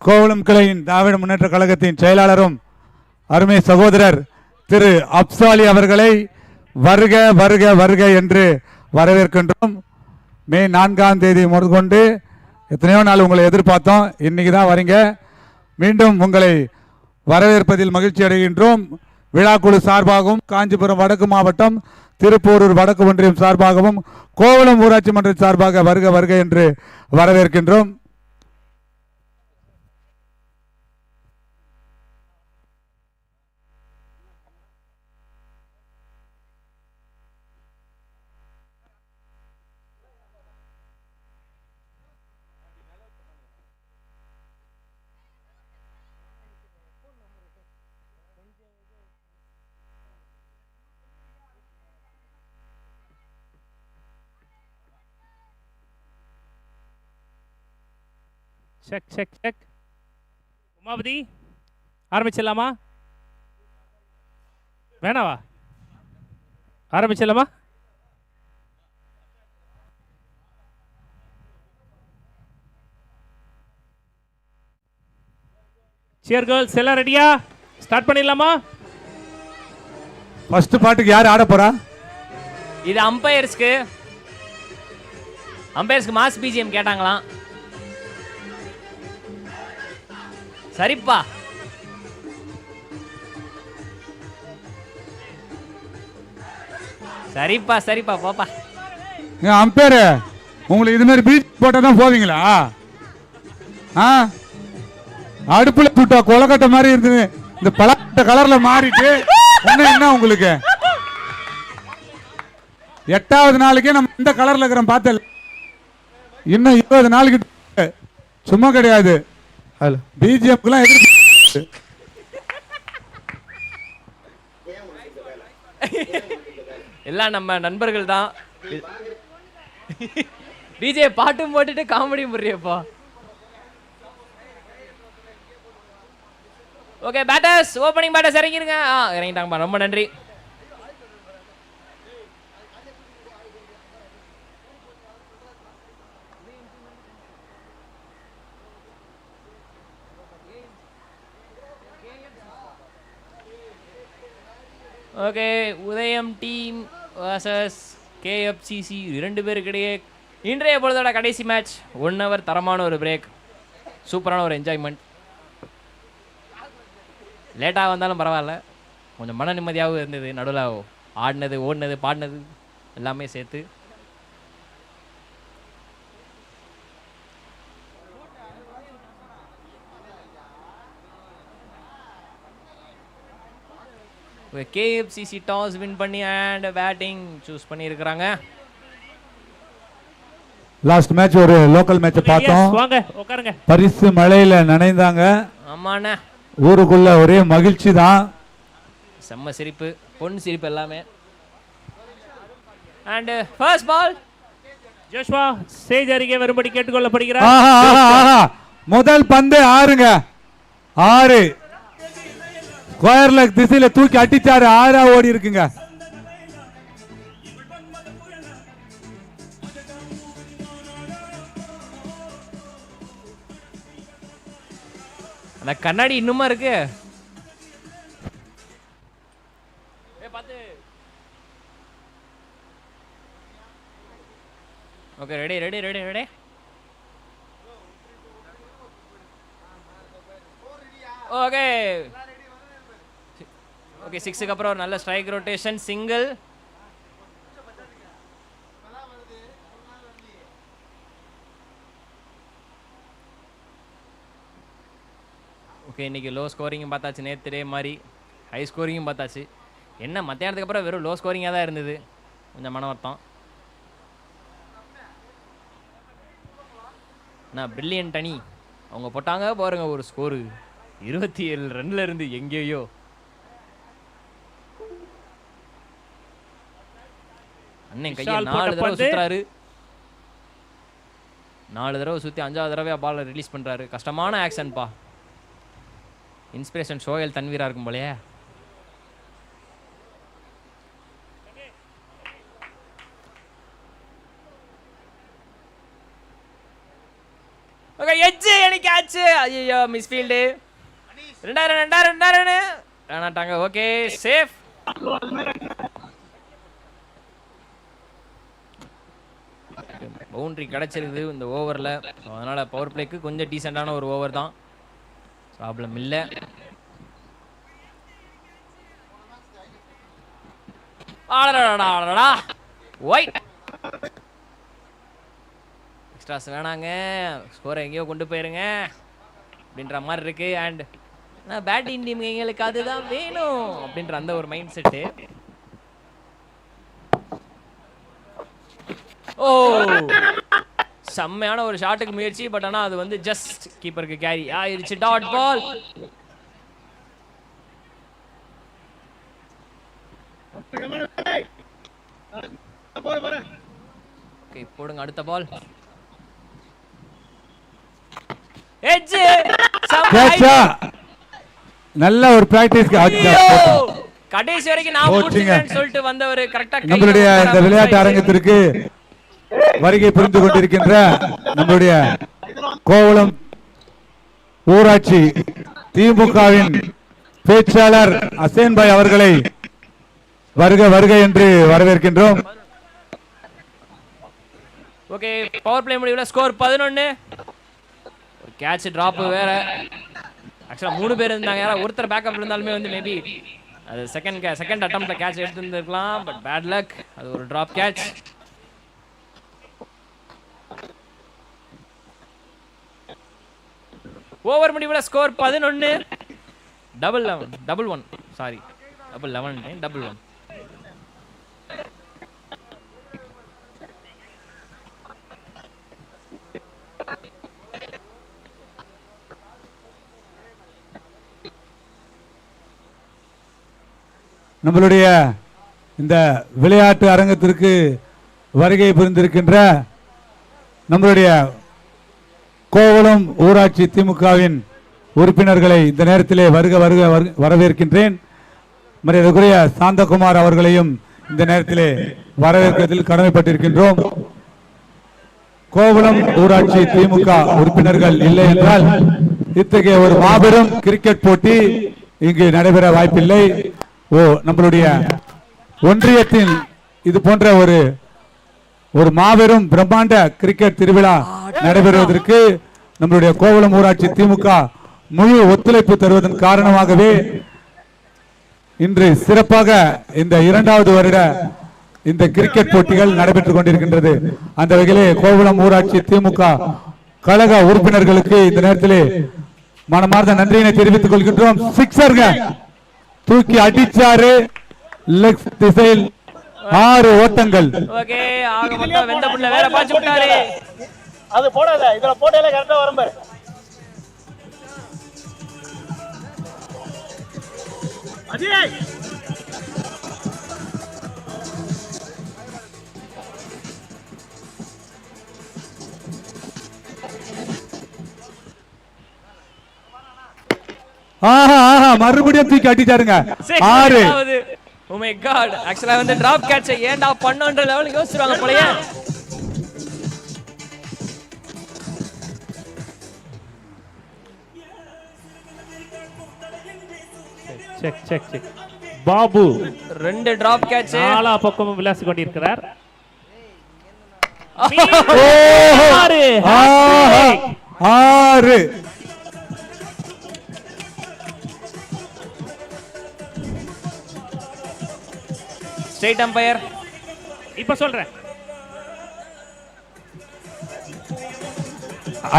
கோவளம் கிளையின் திராவிட முன்னேற்ற கழகத்தின் செயலாளரும் அருமை சகோதரர் திரு அப்சாலி அவர்களை வருக வருக வருக என்று வரவேற்கின்றோம். மே 4ஆம் தேதி முதற்கொண்டு எத்தனையோ நாள் உங்களை எதிர்பார்த்தோம். இன்னைக்கு தான் வரீங்க. மீண்டும் உங்களை வரவேற்பதில் மகிழ்ச்சி அடைகின்றோம். விழாக்குழு சார்பாகவும் காஞ்சிபுரம் வடக்கு மாவட்டம் திருப்போரூர் வடக்கு ஒன்றியம் சார்பாகவும் கோவளம் ஊராட்சி மன்ற சார்பாக வருக வருக என்று வரவேற்கின்றோம். Check check check. உமாபதி ஆரம்பிச்சிடலாமா? வேணாவா? ஆரம்பிச்சிடலாமா? சியர் கேர்ள்ஸ் எல்லாம் ரெடியா? ஸ்டார்ட் பண்ணிடலாமா? ஃபர்ஸ்ட் பாட்டுக்கு யார் ஆட போறா? இது அம்பையர்ஸ்க்கு மாஸ் பிஜிஎம் கேட்டாங்களாம். சரிப்பா. சரிப்பா சரிப்பா போப்பா. அம்பேர் உங்களுக்கு இது மாதிரி பீச் போட்டா தான் போவீங்களா? அடுப்புல சுட்டா கொலக்கட்டை மாதிரி இருக்குது. இந்த பழக்கட்ட கலர்ல மாறிட்டு என்ன உங்களுக்கு 8வது நாளைக்கே நம்ம இந்த கலர்ல இருக்கிறோம். பார்த்தல இன்னும் 20 நாளைக்கு சும்மா கிடையாது. பிஜிஎம்க்குலாம் எதிர்ப்பு எல்லாம் நம்ம நண்பர்கள் தான். டிஜே பாட்டும் போட்டுட்டு காமெடியும் புரியப்பா. ஓகே பேட்டர்ஸ், ஓப்பனிங் பேட்டர்ஸ் இறங்கிருங்க. இறங்கிட்டாங்கப்பா, ரொம்ப நன்றி. ஓகே, உதயம் டீம் வர்சஸ் கேஎஃப்சிசி 2 பேருக்கிடையே இன்றைய பொழுதோட கடைசி மேட்ச். 1 ஹவர் தரமான ஒரு பிரேக், சூப்பரான ஒரு என்ஜாய்மெண்ட். லேட்டாக வந்தாலும் பரவாயில்ல, கொஞ்சம் மன நிம்மதியாகவும் இருந்தது. நடுவில் ஆடினது, ஓடினது, பாடினது எல்லாமே சேர்த்து. கேஎஃப்சிசி டாஸ் வின் பண்ணி அண்ட் பேட்டிங் சூஸ் பண்ணியிருக்கிறாங்க. லாஸ்ட் மேட்ச் ஒரு லோக்கல் மேட்ச் பார்த்தோம். வாங்க உட்காருங்க. பரிசு மழையில நனைந்தாங்க. ஆமாண்ணா, ஊருக்குள்ள ஒரே மகிழ்ச்சி தான். செம்ம சிரிப்பு, பொன் சிரிப்பு எல்லாமே. And first Paul Joshua stage அருகே வரும்படி கேட்டுக்கொள்ளப்படுகிறார். முதல் பந்து 6ங்க. 6 ஸ்கொயர்ல திசையில தூக்கி அடிச்சாரு. 6 ஓடி இருக்குங்க. அந்த கண்ணாடி இன்னுமா இருக்கு. Okay, ready ready ready ready. Okay okay, 6க்கு அப்புறம் ஒரு நல்ல ஸ்ட்ரைக் ரொட்டேஷன், சிங்கிள். ஓகே, இன்னைக்கு லோ ஸ்கோரிங்கும் பார்த்தாச்சு, நேற்று டே மாதிரி ஹை ஸ்கோரிங்கும் பார்த்தாச்சு. என்ன மத்தியானத்துக்கு அப்புறம் வெறும் லோ ஸ்கோரிங்காக தான் இருந்தது, கொஞ்சம் மன வருத்தம். நான் பிரில்லியன்ட் அணி அவங்க போட்டாங்க பாருங்க ஒரு ஸ்கோரு 27 ரன்ல இருந்து எங்கேயோ. அண்ணன் கையை 4 தடவை சுத்துறாரு. 4 தடவை சுற்றி 5வது தடவை பாலை ரிலீஸ் பண்ணுறாரு. கஷ்டமான ஆக்ஷன்ப்பா. இன்ஸ்பிரேஷன் ஷோயல் தன்வீரா இருக்கும் போலையே. ஓகே, எட்ஜ் அணி கேட்ச். ஐயோ மிஸ் ஃபீல்டு. 2 வேணாட்டாங்க. Okay safe. பவுண்டரி கிடைச்சிருக்குது இந்த ஓவரில். அதனால் பவர் பிளேக்கு கொஞ்சம் டீசெண்டான ஒரு ஓவர் தான், ப்ராப்ளம் இல்லை. ஒயிட் எக்ஸ்ட்ராஸ் வேணாங்க, ஸ்கோரை எங்கேயோ கொண்டு போயிருங்க அப்படின்ற மாதிரி இருக்கு. அண்ட் பேட்டிங் டீம் எங்களுக்கு அதுதான் வேணும் அப்படின்ற அந்த ஒரு மைண்ட் செட்டு. ஓ செம்மையான ஒரு ஷாட்டுக்கு முயற்சி, பட் ஆனால் அது வந்து ஜஸ்ட் கீப்பருக்கு கேரி ஆயிருச்சு. Dot ball. ஓகே போடுங்க அடுத்த பால். எட்ஜ் நல்ல ஒரு பிராக்டிஸ். கடைசி வரைக்கும் நான் முடிச்சேன்னு சொல்லிட்டு வந்தவர் கரெக்ட்டா நம்மளுடைய இந்த விளையாட்டு அரங்கத்திற்கு வருகை புரிந்து கொண்டிருக்கின்ற நம்மளுடைய கோவளம் ஊராட்சி திமுகவின் பேச்சாளர் அசேன் பாய் அவர்களை வருக வருக என்று வரவேற்கின்றோம். ஓகே பவர் பிளே முடிவுல ஸ்கோர் 11. ஒரு கேட்ச் டிராப் வேற. ஆக்சுவலா 3 பேர் இருந்தாங்க, யாரா ஒருத்தர் பேக்கப் இருந்தாலுமே வந்து மேபி அது செகண்ட் அட்டெம்ப்ட்ல கேட்ச் எடுத்துருக்கலாம். பட் பேட் லக், அது ஒரு டிராப் கேட்ச். ஓவர் முடிவுல score 11. Double 1 sorry double 11 double 1. நம்மளுடைய இந்த விளையாட்டு அரங்கத்திற்கு வருகை புரிந்திருக்கின்ற நம்மளுடைய கோவளம் ஊராட்சி திமுகவின் உறுப்பினர்களை இந்த நேரத்திலே வருக வருக வரவேற்கின்றேன். மரியாதைக்குரிய சாந்தகுமார் அவர்களையும் இந்த நேரத்திலே வரவேற்கிறதில் கடமைப்பட்டிருக்கின்றோம். கோவளம் ஊராட்சி திமுக உறுப்பினர்கள் இல்லை என்றால் இத்தகைய ஒரு மாபெரும் கிரிக்கெட் போட்டி இங்கு நடைபெற வாய்ப்பில்லை. நம்மளுடைய ஒன்றியத்தின் இது போன்ற ஒரு மாபெரும் பிரம்மாண்ட கிரிக்கெட் திருவிழா நடைபெறுவதற்கு நம்மளுடைய கோவளம் ஊராட்சி திமுக முழு ஒத்துழைப்பு தருவதன் காரணமாகவே இன்று சிறப்பாக இந்த 2வது வருட இந்த கிரிக்கெட் போட்டிகள் நடைபெற்றுக் கொண்டிருக்கின்றது. அந்த வகையிலே கோவளம் ஊராட்சி திமுக கழக உறுப்பினர்களுக்கு இந்த நேரத்திலே மனமார்ந்த நன்றியினை தெரிவித்துக் கொள்கின்றோம். சிக்ஸர்க தூக்கி அடிச்சாரு, லெக் திசையில் 6 ஓட்டங்கள். ஓகே ஆக மொத்தம் வெந்த புள்ள வேற பாச்சு விட்டாரு. அது போடாத, இதல போடல கரெக்ட்டா வரும் பாரு. அஜய் மறுபடியும் தூக்கி அடிச்சாருங்க 6. ஓ மை காட், ஆக்சுவலா வந்து டிராப் கேட்ச் ஏன்டா பண்ணன்ற லெவலுக்கு யோசிச்சுறாங்க போலயே. செக் பாபு 2 டிராப் கேட்ச் நாலா பக்கமும் விளாசி கொண்டிருக்கிறார். 6 ஸ்ட்ரைட் அம்பையர் இப்ப சொல்றேன்.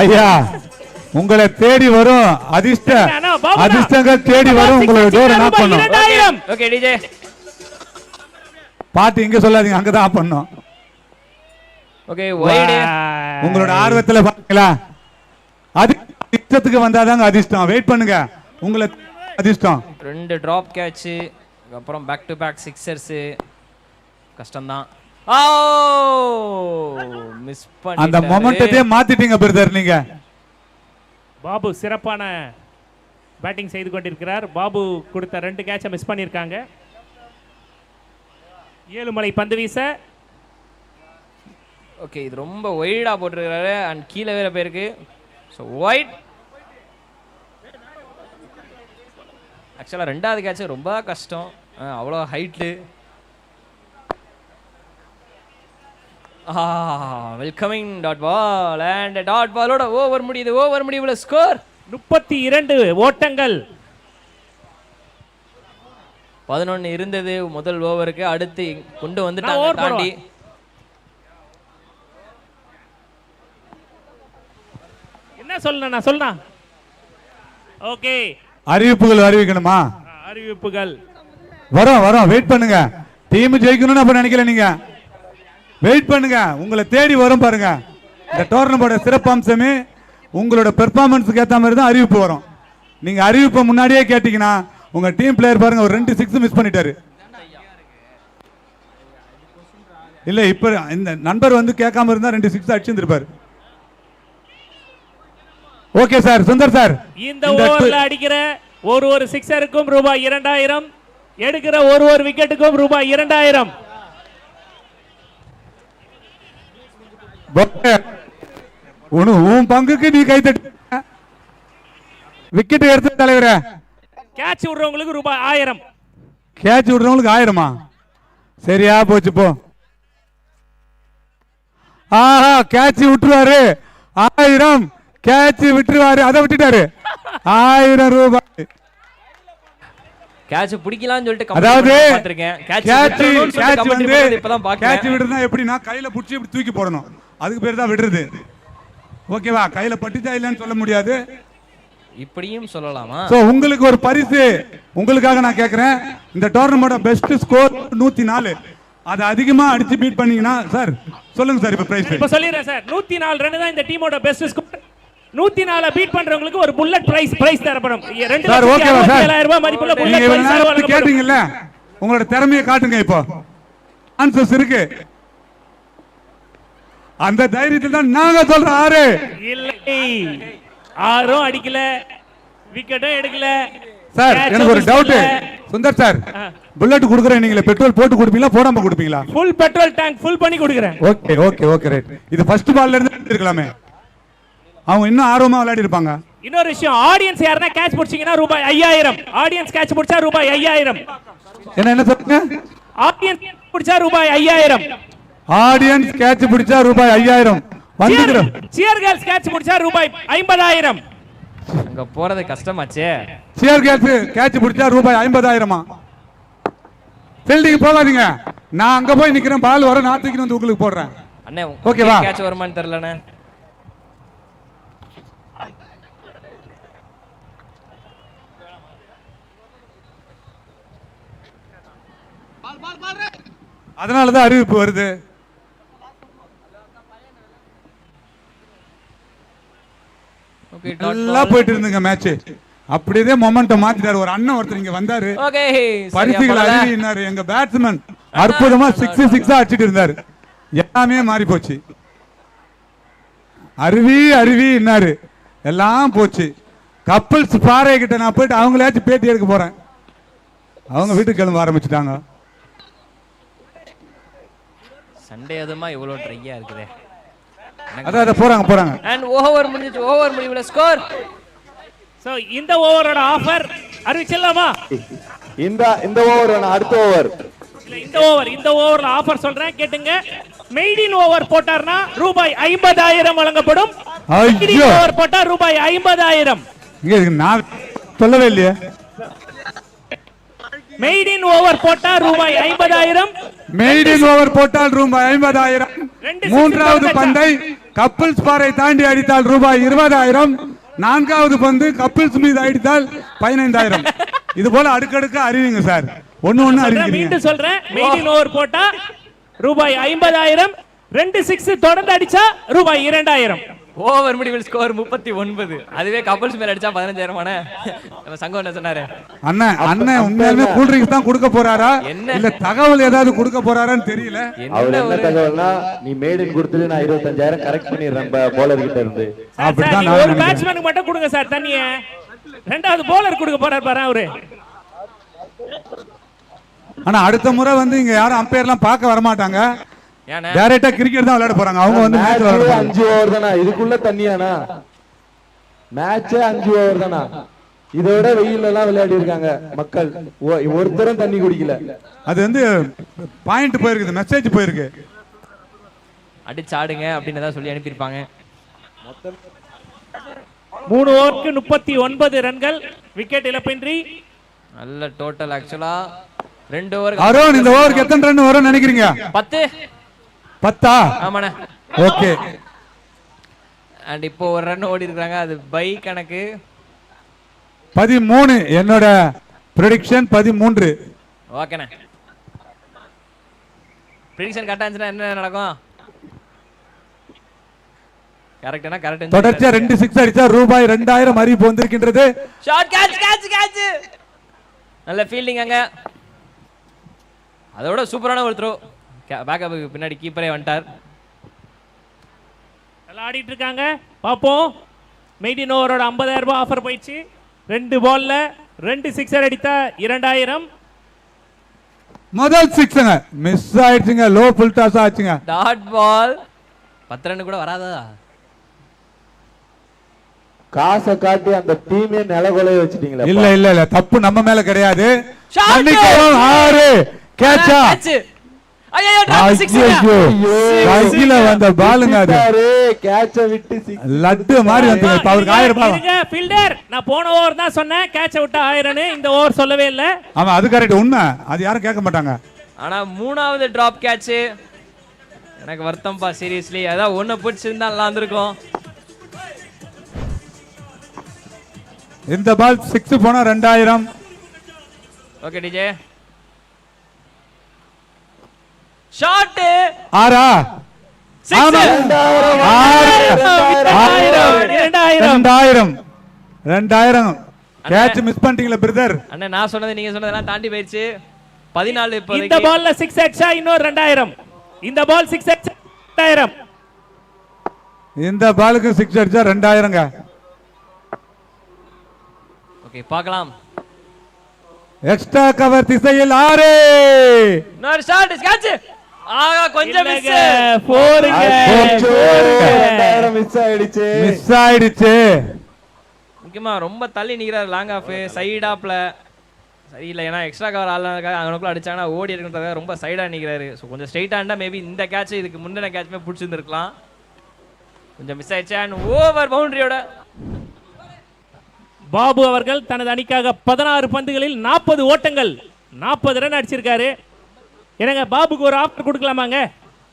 ஐயா உங்களை தேடி வரும் அதிர்ஷ்டங்கள் தேடி வரும். உங்களோட டோர் என்ன பண்ணும்? ஓகே டிஜே பாட்டு இங்க சொல்லாதீங்க, அங்கதான் ஆஃப் பண்ணோம். ஓகே வைட் உங்களோட ஆர்வத்துல பாத்தீங்களா, அதிர்ஷ்டத்துக்கு வந்தாதாங்க அதிர்ஷ்டம். வெயிட் பண்ணுங்க, உங்களை அதிர்ஷ்டம். 2 டிராப் கேட்ச் அப்புறம் பேக் டு பேக் சிக்ஸர்ஸ் கஷ்டம்தான். ஓ மிஸ் பண்ணி அந்த மொமெண்டத்தையே மாத்திட்டீங்க பிரதர் நீங்க. பாபு சிறப்பான பேட்டிங் செய்து கொண்டிருக்கிறார். பாபு கொடுத்த 2 கேட்சை மிஸ் பண்ணியிருக்காங்க. ஏழுமலை பந்து வீச. ஓகே இது ரொம்ப ஒய்டா போட்டிருக்காரு அண்ட் கீழே வேற போயிருக்கு. So white. ஆக்சுவலாக ரெண்டாவது கேட்ச் ரொம்ப கஷ்டம், அவ்வளோ height. Welcoming dot ball and dot பாலோட ஓவர் முடியுது. ஓவர் முடிவுல ஸ்கோர் 32 ஓட்டங்கள். 11 இருந்தது முதல் ஓவருக்கு. அடுத்து கொண்டு வந்துட்டாங்க தாண்டி. என்ன சொல்லணும் நான் சொல்லணும். ஓகே, அறிவிப்புகள் அறிவிக்கணுமா? அறிவிப்புகள் வரோம் வெயிட் பண்ணுங்க. டீம் ஜெயிக்கணும்னு அப்ப நினைக்கல, நீங்க வெயிட் பண்ணுங்க, உங்களை தேடி வரும் பாருங்க. இந்த டோர்னமெண்டோட சிறப்பம்சமே உங்களோட பெர்ஃபார்மன்ஸுக்கு ஏற்ற மாதிரி தான் அறிவிப்பு வரும். நீங்க அறிவிப்பை முன்னாடியே கேட்டீங்கன்னா உங்க டீம் பிளேயர் பாருங்க ஒரு 2 6 மிஸ் பண்ணிட்டாரு. இல்ல இப்ப இந்த நண்பர் வந்து கேட்காம இருந்தா 2 6 அடிச்சிருந்திருப்பாரு. ஓகே சார், சுந்தர் சார், இந்த ஓவர்ல அடிக்கிற ஒரு சிக்ஸருக்கும் ரூபாய் 2000, எடுக்கிற ஒரு விக்கெட்டுக்கும் ரூபாய் 2000. உன் பங்குக்கு நீ கை தட்டு. விக்கெட் எடுத்த தலைவரே, கேட்ச் விடுறவங்களுக்கு ரூபாய் 1000. கேட்ச் விடுறவங்களுக்கு 1000மா? சரியா போச்சு போ. ஆஹா, கேட்ச் விட்டுருவாரு 1000. கேட்ச் விட்டுருவாரு, அதை விட்டுட்டாரு 1000 ரூபாய். கேட்ச் பிடிக்கலாம்னு சொல்லிட்டு அதாவது பாத்துர்க்கேன். கேட்ச் விடுறதுனா எப்படின்னா கையில புடிச்சு இப்படி தூக்கி போடணும், அதுக்கு பேர் தான் விடுறது. ஓகேவா? கையில பட்டுச்சா இல்லன்னு சொல்ல முடியாது, இப்படியும் சொல்லலாமா? சோ உங்களுக்கு ஒரு பரிசு உங்களுக்காக நான் கேக்குறேன். இந்த டோர்னமெண்டோட பெஸ்ட் ஸ்கோர் 104. அது அதிகமா அடிச்சு பீட் பண்ணீங்கன்னா சார் சொல்லுங்க சார். இப்ப பிரைஸ் இப்ப சொல்லிடுறேன் சார். 104 ரன் தான் இந்த டீமோட பெஸ்ட் ஸ்கோர். 104 பீட் பண்றவங்களுக்கு ஒரு புல்லட் பிரைஸ் தரப்படும். 2,70,000 ரூபாய் மதிப்புள்ள புல்லட் பிரைஸ் கேட்டீங்கல்ல, உங்களோட திறமையை காட்டுங்க. இப்போ ஆன்சர்ஸ் இருக்கு. அந்த தைரியத்தில் தான் நாங்க சொல்றோம் 6 இல்லை, 6 அடிக்கல, விக்கெட்டும் எடுக்கல சார். எனக்கு ஒரு டவுட் சுந்தர் சார், புல்லட் குடுக்குறேன், நீங்க பெட்ரோல் போட்டு கொடுப்பீங்களா போடாம கொடுப்பீங்களா? ஃபுல் பெட்ரோல் டேங்க் ஃபுல் பண்ணி கொடுக்குறேன். Okay right. இது ஃபர்ஸ்ட் பால்ல இருந்து இருக்கலாமே, அவங்க இன்னும் ஆர்வமா விளையாடி இருப்பாங்க. இன்னொரு விஷயம், ஆடியன்ஸ் யாரனா கேட்ச் பிடிச்சீங்கன்னா ரூபாய் 5000. ஆடியன்ஸ் கேட்ச் பிடிச்சா ரூபாய் 5000. என்ன சொல்லுங்க? ஆடியன்ஸ் பிடிச்சா ரூபாய் 5000. ஆடியன்ஸ் கேட்ச் பிடிச்சா ரூபாய் 5000. வந்துக்கிறோம். சியர் கேர்ள்ஸ் கேட்ச் பிடிச்சா ரூபாய் 50000. அங்க போறது கஷ்டமாச்சே. சியர் கேட்ச் பிடிச்சா ரூபாய் 50000மா? ஃபீல்டிங் போகாதீங்க, நான் அங்க போய் நிக்கிறேன், பால் வர நான் தூக்கி வந்து உங்களுக்கு போடுறேன். அண்ணே ஓகேவா? கேட்ச் வருமான்னு தெரியலண்ணே. அதனாலதான் அறிவிப்பு வருது. நல்லா போயிட்டு இருந்துங்க மேட்ச். அப்படியே மொமெண்டம் மாத்திட்டாரு. ஒரு அண்ணன் ஒருத்தர் இங்க வந்தாரு, பரிசுகள் அறிவினாரு. எங்க பேட்ஸ்மேன் அற்புதமா 6 அடிச்சிட்டு இருந்தாரு. எல்லாமே மாறி போச்சு. அருவி என்னாரு எல்லாம் போச்சு. கப்பல்ஸ் பாறை கிட்ட நான் போயிட்டு அவங்களாச்சும் பேட்டி எடுக்க போறேன். அவங்க வீட்டுக்கு கிளம்ப ஆரம்பிச்சுட்டாங்க. சண்டே அதுமா இவ்வளவு ட்ரையா இருக்குதே. அத போறாங்க. and ஓவர் முடிஞ்சு. ஓவர் முடிவுல ஸ்கோர். சோ இந்த ஓவரோட ஆஃபர் அறிவிச்சலாமா? இந்த ஓவர் அடுத்த ஓவர். இல்ல இந்த ஓவர்ல ஆஃபர் சொல்றேன் கேட்டுங்க. மெய்டின் ஓவர் போட்டார்னா ரூபாய் 50000 வழங்கப்படும். மெய்டின் ஓவர் போட்டா ரூபாய் 50000. இங்க நான் சொல்லவே இல்லையே. மெய்டின் ஓவர் போட்டா ரூபாய் 50000. மெய்டின் ஓவர் போட்டால் ரூபாய் 50000. மூன்றாவது பந்தை கப்பிள்ஸ் பாறை தாண்டி அடித்தால் ரூபாய் 20000. நான்காவது பந்து கப்பிள்ஸ் மீது அடித்தால் 15000. இது போல அடுக்கடுக்க அறிவிங்க சார். ஒன்னு அறிவிங்க. மீண்டும் சொல்றேன், மெய்டின் ஓவர் போட்டா ரூபாய் 50000. 2 6 தொடர்ந்து அடிச்சா ரூபாய் 2000. ஓவர் முடிவில் ஸ்கோர் 39. அதுவே கப்பல்ஸ் மேல அடிச்சா 15000 ஆனே. நம்ம சங்கம் என்ன சொன்னாரு? அண்ணன் உண்மையாலுமே கூல் ட்ரிங்க்ஸ் தான் கொடுக்க போறாரா இல்ல தகவல் ஏதாவது கொடுக்க போறாரான்னு தெரியல. அவர் என்ன தகவல்னா, நீ மேடின் கொடுத்துட்டு நான் 25000 கரெக்ட் பண்ணிடுறேன் போலர் கிட்ட இருந்து. அப்படிதான் ஒரு பேட்ஸ்மேனுக்கு மட்டும் கொடுங்க சார் தண்ணிய. ரெண்டாவது போலர் கொடுக்க போறாரு பாரு அவரு. ஆனா அடுத்த முறை வந்து இங்க யாரும் அம்பையர்லாம் பார்க்க வர மாட்டாங்க. ஏன்னா டைரக்டா கிரிக்கெட் தான் விளையாட போறாங்க. அவங்க வந்து மேட்ச் விளையாட 5 ஓவர் தானா, இதுக்குள்ள தண்ணியானா? மேட்சே 5 ஓவர் தானா? இதோட வெயில் எல்லாம் விளையாடி இருக்காங்க மக்கள். ஒருத்தரும் தண்ணி குடிக்கல. அது வந்து பாயிண்ட் போயிருக்கு, மெசேஜ் போயிருக்கு. அடிச்சு ஆடுங்க அப்படின்னு தான் சொல்லி அனுப்பியிருப்பாங்க. 3 ஓவருக்கு 39 ரன்கள், விக்கெட் இழப்பின்றி. நல்ல டோட்டல். ஆக்சுவலா 2 ஓவர். அருண், இந்த ஓவருக்கு எத்தனை ரன் வரும் நினைக்கிறீங்க? 10. ஆமாண்ணே. ஓகே. அண்ட் இப்போ ஒரு ரன் ஓடி இருக்காங்க, அது பை கணக்கு. 13. என்னோட ப்ரெடிக்ஷன் 13. ஓகேண்ணே. ப்ரெடிக்ஷன் கரெக்டா இருந்துச்சுன்னா என்ன நடக்கும்? கரெக்ட்னா கரெக்ட். தொடர்ச்சியா 2 6 அடிச்சா ரூபாய் 2000 அறிவிப்பு வந்திருக்கின்றது. Shot, catch. நல்ல ஃபீல்டிங் அங்க. அதோட சூப்பரான ஒரு த்ரோ. பேக்கப்புக்கு பின்னாடி கீப்பரே வந்துட்டார். நல்லா ஆடிட்டு இருக்காங்க. பாப்போம். மெய்டின் ஓவரோட 50,000 ரூபாய் ஆஃபர் போயிடுச்சு. 2 பால்ல 2 சிக்ஸர் அடித்தா 2000. முதல் சிக்ஸ்ங்க மிஸ் ஆயிடுச்சுங்க. லோ ஃபுல் டாஸ் ஆச்சுங்க. Dot ball. 10 ரன் கூட வராதா? காசை காட்டி அந்த டீமே நிலகொலைய வச்சிட்டீங்களா? இல்ல தப்பு நம்ம மேல கிடையாது. 6 கேட்சா? ஐயோ, டிராப் 6. கையில வந்த பாலுங்க அது. கேட்ச விட்டு லட்டு மாதிரி வந்து அவருக்கு 1000 ரூபாய். இருங்க ஃபீல்டர், நான் போன ஓவர் தான் சொன்னேன் கேட்ச விட்டா 1000. இந்த ஓவர் சொல்லவே இல்ல. ஆமா, அது கரெக்ட், உண்மை. அது யாரும் கேட்க மாட்டாங்க. ஆனா 3வது டிராப் கேட்ச் எனக்கு வருத்தம்பா, சீரியஸ்லி. அதான் ஒண்ணு பிடிச்சிருந்தா நல்லா இருந்திருக்கும். இந்த பால் 6 போனா 2000. Okay DJ. ஷாட் 6. ஆமா, 2000. கேட்ச் மிஸ் பண்ணிட்டீங்களா பிரதர்? அண்ணா, நான் சொன்னது நீங்க சொன்னதெல்லாம் தாண்டி போயிடுச்சு. 14 இப்போ. இந்த பால்ல 6 அடிச்சா இன்னொரு 2000. இந்த பால் 6 அடிச்சா 2000. இந்த பாலுக்கு 6 அடிச்சா 2000ங்க. ஓகே, பார்க்கலாம். எக்ஸ்ட்ரா கவர் திசையில் 6. இன்னொரு ஷாட், கேட்ச். ஆகா, கொஞ்சம் மிஸ். 4ங்க. 2000 மிஸ் ஆயிடுச்சு. முக்கியமா ரொம்ப தள்ளி நிக்கிறாரு. லாங் ஆஃப் சைடு ஆப்ல சரியில்லை. ஏன்னா எக்ஸ்ட்ரா கவர் ஆள்னாக்கா அங்கனக்குள்ள அடிச்சாங்கன்னா ஓடி இருக்குன்றத ரொம்ப சைடா நிக்கிறாரு. ஸோ கொஞ்சம் ஸ்ட்ரைட்டா இருந்தா மேபி இந்த கேட்ச் இதுக்கு முந்தின கேட்ச்மே பிடிச்சிருந்துருக்கலாம். கொஞ்சம் மிஸ் ஆயிடுச்சு. அண்ட் ஓவர் பவுண்டரியோட பாபு அவர்கள் தனது அணிக்காக 16 பந்துகளில் 40 ஓட்டங்கள், 40 ரன் அடிச்சிருக்காரு. என்னங்க, பாபுக்கு ஒரு ஆஃபர் கொடுக்கலாமாங்க?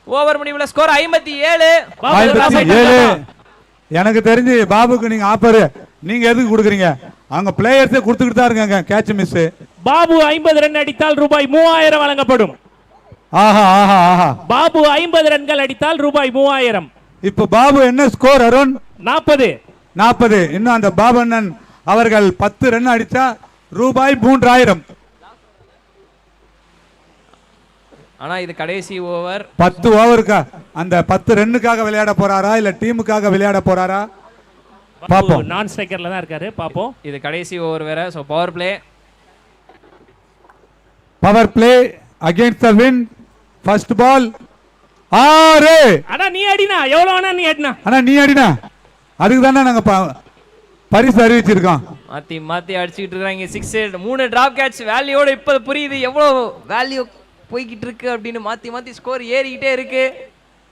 ஓவர் முடிவுல ஸ்கோர் 57. 57. எனக்கு தெரிஞ்சு பாபுக்கு நீங்க ஆஃபர் நீங்க எதுக்கு கொடுக்குறீங்க? அவங்க பிளேயர்ஸே கொடுத்துக்கிட்டு தான் இருக்காங்க. Catch miss. பாபு 50 ரன் அடித்தால் ரூபாய் 3000 வழங்கப்படும். ஆஹா ஆஹா ஆஹா. பாபு 50 ரன்கள் அடித்தால் ரூபாய் 3000. இப்போ பாபு என்ன ஸ்கோர் அருண்? 40. இன்னும் அந்த பாபண்ணன் அவர்கள் 10 ரன் அடிச்சா ரூபாய் 3000. ஆனா இது கடைசி ஓவர். 10 ஓவருக்கா? அந்த 10 ரன்னுக்காக விளையாட போறாரா இல்ல டீமுக்காக விளையாட போறாரா? பாப்போம். நான் ஸ்ட்ரைக்கர்ல தான் இருக்காரு. பாப்போம். இது கடைசி ஓவர் வேற. So power play against the win. First ball 6. அட நீ அடினா, எவ்வளவு வேணா நீ அடினா. அண்ணா நீ அடினா. அதுக்கு தானே நாங்க பரிசு அறிவிச்சிருக்கோம். மாத்தி அடிச்சிட்டு இருக்காங்க. 6. 3 டிராப் கேட்ச். வேல்யூவோட இப்ப புரியுது எவ்வளவு வேல்யூ போய்கிட்டு இருக்கு அப்படின்னு. மாத்தி ஸ்கோர் ஏறிக்கிட்டே இருக்கு.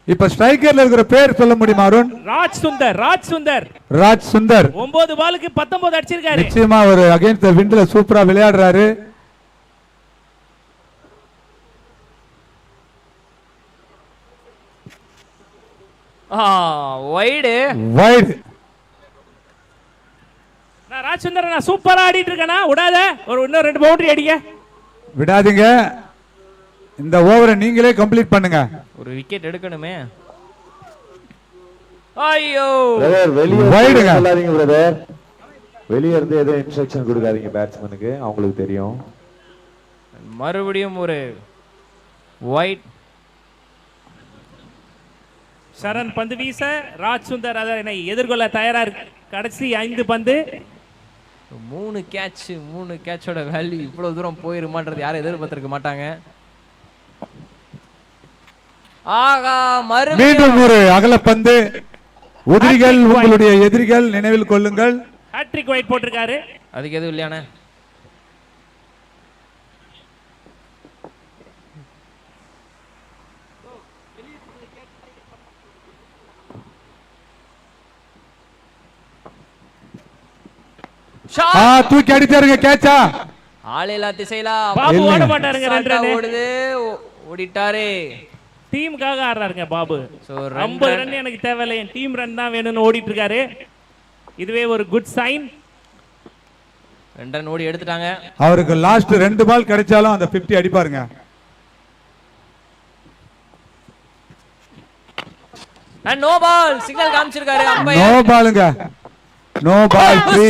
இப்ப ஸ்ட்ரைக்கர்ல இருக்கிற பேர் சொல்ல முடியுமா அருண்? ராஜ் சுந்தர். 9 பாலுக்கு 19 அடிச்சிருக்காரு. நிச்சயமா ஒரு அகைன்ஸ்ட் தி விண்ட்ல சூப்பரா விளையாடுறாரு. வைடு. நான் ராஜ் சுந்தர், நான் சூப்பரா ஆடிட்டு இருக்கேனா? விடாத, இன்னும் 2 பவுண்டரி அடிங்க. விடாதீங்க. இந்த ஓவரை நீங்களே கம்ப்ளீட் பண்ணுங்க. ஒரு விக்கெட் எடுக்கணுமே. ஐயோ, வெளியே சொல்லாதீங்க பிரதர். வெளியே இருந்து ஏதோ இன்ஸ்ட்ரக்ஷன் கொடுக்காதீங்க பேட்ஸ்மேனுக்கு, அவங்களுக்கு தெரியும். மறுபடியும் ஒரு வைட். சரண் பந்து வீச ராஜ் சுந்தர் அதனை எதிர்கொள்ள தயாரா இருக்கு. கடைசி 5 பந்து. 3 கேட்சோட வேல்யூ இவ்வளவு தூரம் போயிருமான்றது யாரும் எதிர்பார்த்திருக்க மாட்டாங்க. ஆகா, மீண்டும் ஒரு அகல பந்து உதிரிகள் உங்களுடைய எதிரிகள் நினைவில் கொள்ளுங்கள். ஹேட்ரிக் வைட் போட்டிருக்காரு. அதுக்கு எதுவும் இல்லையானே? தூக்கி அடிச்சாருங்க கேட்சா. ஆளில்லா திசையில பாபு ஓட மாட்டாருங்க. 2 ரன் ஓடுது, ஓடிட்டாரு. டீமுக்காக ஆடுறாருங்க பாபு. சோ 50 ரன் எனக்கு தேவையில்லை, என் டீம் ரன் தான் வேணும்னு ஓடிட்டு இருக்காரு. இதுவே ஒரு குட் சைன். 2 ரன் ஓடி எடுத்துட்டாங்க. அவருக்கு லாஸ்ட் 2 பால் கிடைச்சாலும் அந்த 50 அடிப்பாருங்க. அண்ட் நோ பால் சிக்னல் காமிச்சிருக்காரு நோ அம்பையர். பாலுங்க. No ball free.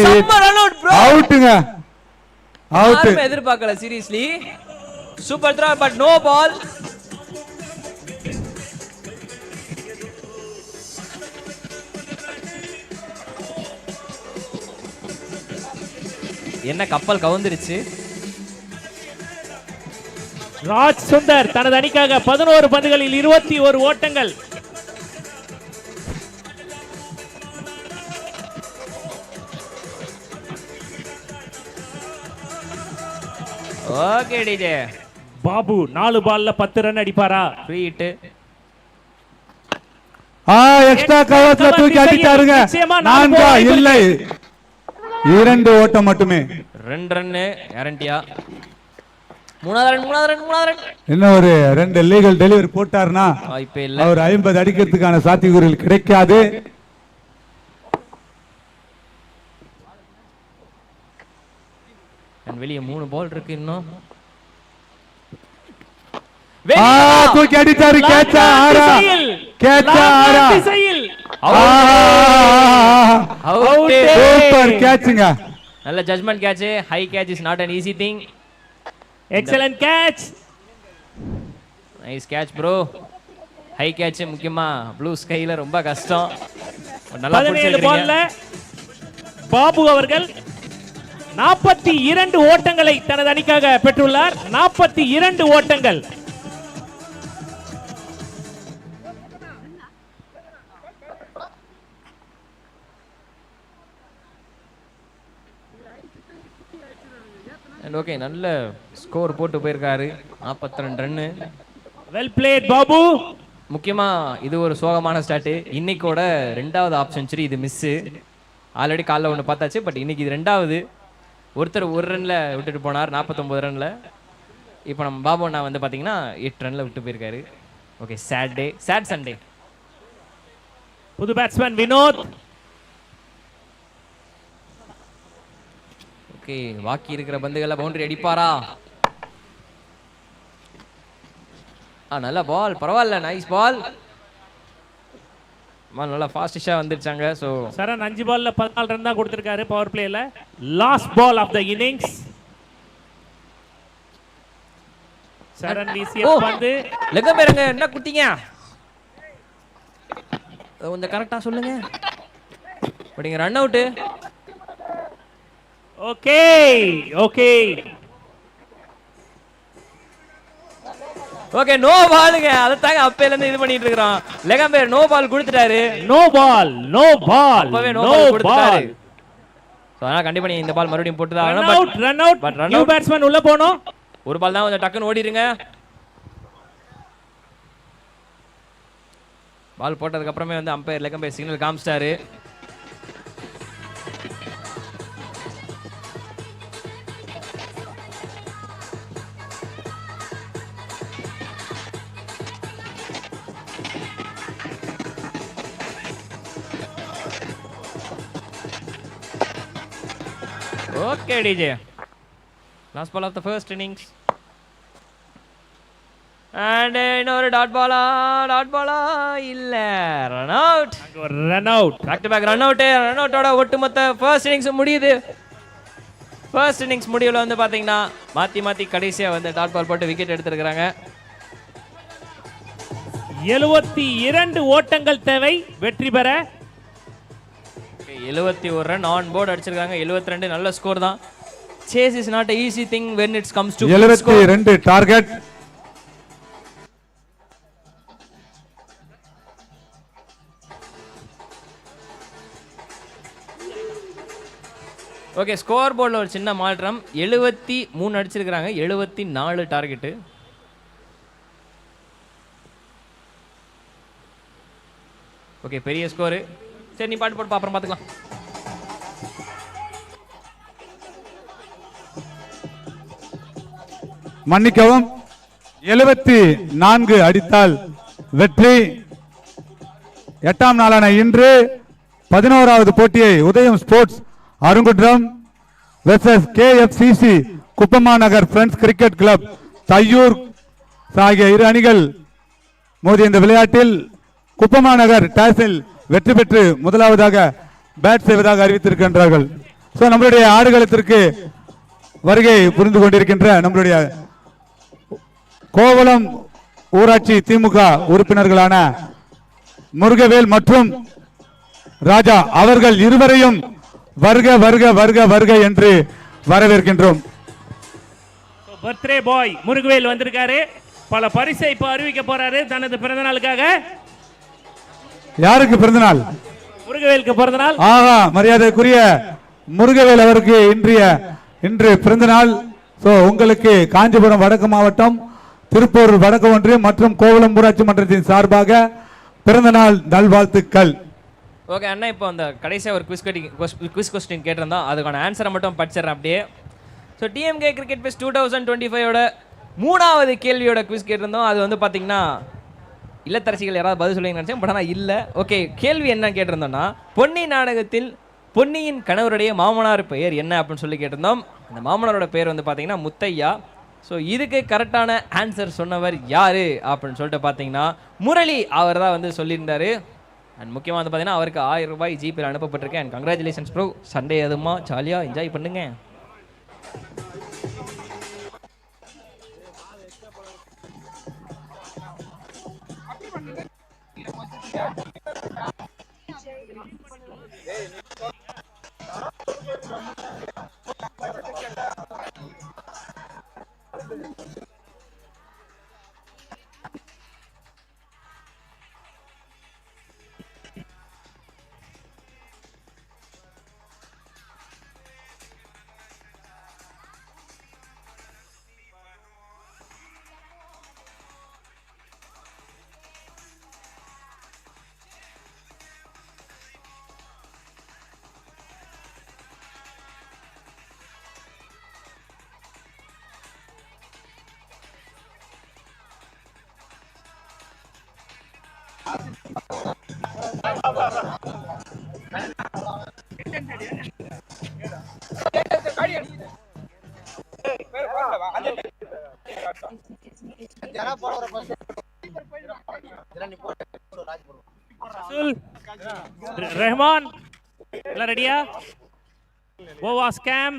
அவுட்ங்க. அவுட். யாரும் எதிர்பார்க்கல seriously. Super throw but no ball. என்ன கப்பல் கவுந்துருச்சு. ராஜ் சுந்தர் தனது அணிக்காக 11 பந்துகளில் 21 ஓட்டங்கள். Okay DJ. பாபு 4 பால்ல 10 ரன் அடிப்பாரா? Free hit. எக்ஸ்ட்ரா கவர்ஸ்ல தூக்கி அடிச்சாருங்க. 4 இல்லை, 2 ஓட்டம் மட்டுமே. 2 ரன் கேரண்டியா. 3வது ரன். இன்னும் ஒரு 2 லீகல் டெலிவரி போட்டாருன்னா வாய்ப்பே இல்ல. அவர் 50 அடிக்கிறதுக்கான சாத்தியக்கூறுகள் கிடைக்காது. வெளியே 3 பால் இருக்கு இன்னும். தூக்கி அடிச்சாரு. கேட்சா ஆரா. கேட்சா ஆரா. சூப்பர் கேட்ச்ங்க. நல்ல judgement catch. High catch is not an easy thing. Excellent catch. Nice catch bro. High catch முக்கியமா ப்ளூ ஸ்கைல ரொம்ப கஷ்டம். நல்லா 17 பால்ல பாபு அவர்கள் 42 ஓட்டங்களை தனது அணிக்காக பெற்றுள்ளார். 42 ஓட்டங்கள். ஓகே நல்ல ஸ்கோர் போட்டு போயிருக்காரு. 42 ரன். Well plate Babu. முக்கியமா இது ஒரு சோகமான ஸ்டார்ட். இன்னைக்கோட 2வது ஆஃப் செஞ்சுரி இது மிஸ். ஆல்ரெடி காலைல ஒன்று பார்த்தாச்சு, பட் இன்னைக்கு இது 2வது. ஒருத்தர் 1 ரன்ல விட்டுட்டு போனார் 49 ரன்ல. இப்போ நம்ம பாபு அண்ணா வந்து பார்த்தீங்கன்னா 8 ரன்ல விட்டு போயிருக்காரு. Okay sad day, sad Sunday. புது பேட்ஸ்மேன் வினோத். ஓகே பாக்கி இருக்கிற பந்துகளை பவுண்டரி அடிப்பாரா? நல்ல பால், பரவாயில்ல, நைஸ் பால். நல்லா ஃபாஸ்டிஷா வந்துருச்சாங்க. சோ சரண் 5 பால்ல 14 ரன் தான் கொடுத்திருக்காரு பவர் பிளேல. Last ball of the innings. Charan வீசிய பந்து லெக்க பேருங்க. என்ன குட்டிங்க கொஞ்சம் கரெக்டா சொல்லுங்க. படிங்க run out. Okay okay okay no பாலுங்க. அதத்தாங்க அப்பையில இருந்து இது பண்ணிட்டு இருக்கோம். லெகம்பேர் நோ பால் கொடுத்துட்டாரு. நோ பால் நோ பால் அப்பவே நோ பால் கொடுத்துட்டாரு. சோ அதனால கண்டிப்பா நீங்க இந்த பால் மறுபடியும் போட்டு தான் run out. But run new out. Batsman உள்ள போணும். ஒரு பால் தான் கொஞ்சம் டக்குன்னு ஓடிடுங்க. பால் போட்டதுக்கு அப்புறமே வந்து அம்பையர் லெகம்பேர் சிக்னல் காமிச்சிட்டாரு. Okay, DJ. Last ball of the first innings. And இன்னொரு டாட் பாலா இல்ல run out. Run out. Back to back run out. ரன் அவுட்டோட ஒட்டுமொத்த ஃபர்ஸ்ட் இன்னிங்ஸ் முடியுது. ஃபர்ஸ்ட் இன்னிங்ஸ் முடிவுல வந்து பாத்தீங்கன்னா மாத்தி கடைசியா வந்து டாட் பால் போட்டு விக்கெட் எடுத்துருக்காங்க. 72 ஓட்டங்கள் தேவை வெற்றி பெற. 71 ரன் ஆன் போர்டு அடிச்சிருக்காங்க. 72 நல்ல ஸ்கோர் தான். Says is not an easy thing when it comes to 72 target. Okay, score போர்டில் ஒரு சின்ன மாற்றம். 73 அடிச்சிருக்கிறாங்க, 74 டார்கெட்டு. ஓகே, பெரிய ஸ்கோரு. சரி, நீ பாட்டு போட்டு அப்புறம் பார்த்துக்கலாம். மன்னிக்கவும், 74 அடித்தால் வெற்றி. 8ஆம் நாளான இன்று 11வது போட்டியை Udhayam sports Arungundram versus KFCC Kuppamanagar friends cricket club Thaiyur ஆகிய இரு அணிகள் மோதிய இந்த விளையாட்டில் குப்பமாநகர் டாஸில் வெற்றி பெற்று முதலாவதாக பேட் செய்வதாக அறிவித்திருக்கின்றார்கள். நம்மளுடைய ஆடுகளத்திற்கு வருகை புரிந்து கொண்டிருக்கின்ற நம்மளுடைய கோவளம் ஊராட்சி திமுக உறுப்பினர்களான முருகவேல் மற்றும் ராஜா அவர்கள் இருவரையும் வருக வருக வருக வருக என்று வரவேற்கின்றோம். பர்த்டே பாய் முருகவேல் வந்திருக்காரு. பல பரிசை இப்ப அறிவிக்க போறாரு தனது பிறந்த நாளுக்காக. யாருக்கு பிறந்தநாள்? முருகவேலுக்கு பிறந்தநாள். ஆஹா, மரியாதைக்குரிய முருகவேல் அவருக்கு இன்று பிறந்தநாள். உங்களுக்கு காஞ்சிபுரம் வடக்கு மாவட்டம், திருப்பூர் வடக்கு ஒன்றியம் மற்றும் கோவளம் ஊராட்சி மன்றத்தின் சார்பாக பிறந்த நாள் நல்வாழ்த்துக்கள். ஓகே அண்ணா, இப்போ அந்த கடைசியாக ஒரு குவிஸ் கொஸ்டின் கேட்டிருந்தோம், அதுக்கான ஆன்சரை மட்டும் படிச்சிடறேன் அப்படியே. ஸோ டிஎம்கே கிரிக்கெட் ஃபெஸ்ட் 2025 3வது கேள்வியோட குவிஸ் கேட்டிருந்தோம். அது வந்து பார்த்தீங்கன்னா இல்லத்தரசிகள் யாராவது பதில் சொல்லுங்க நினச்சேன், பட் ஆனால் இல்லை. ஓகே, கேள்வி என்ன கேட்டிருந்தோம்னா, பொன்னி நாடகத்தில் பொன்னியின் கணவருடைய மாமனார் பெயர் என்ன அப்படின்னு சொல்லி கேட்டிருந்தோம். அந்த மாமனாரோட பெயர் வந்து பார்த்தீங்கன்னா முத்தையா. ஸோ இதுக்கு கரெக்டான ஆன்சர் சொன்னவர் யார் அப்படின்னு சொல்லிட்டு பார்த்தீங்கன்னா முரளி அவர் தான் வந்து சொல்லியிருந்தார். அண்ட் முக்கியமாக வந்து பார்த்தீங்கன்னா அவருக்கு 1000 ரூபாய் ஜிபேல அனுப்பப்பட்டிருக்கேன். அண்ட் கங்க்ராச்சுலேஷன்ஸ் ப்ரோ, சண்டே அதுமா ஜாலியாக என்ஜாய் பண்ணுங்க. ரஹ்மான் எல்லாம் ரெடியா? கோவா ஸ்கேம்.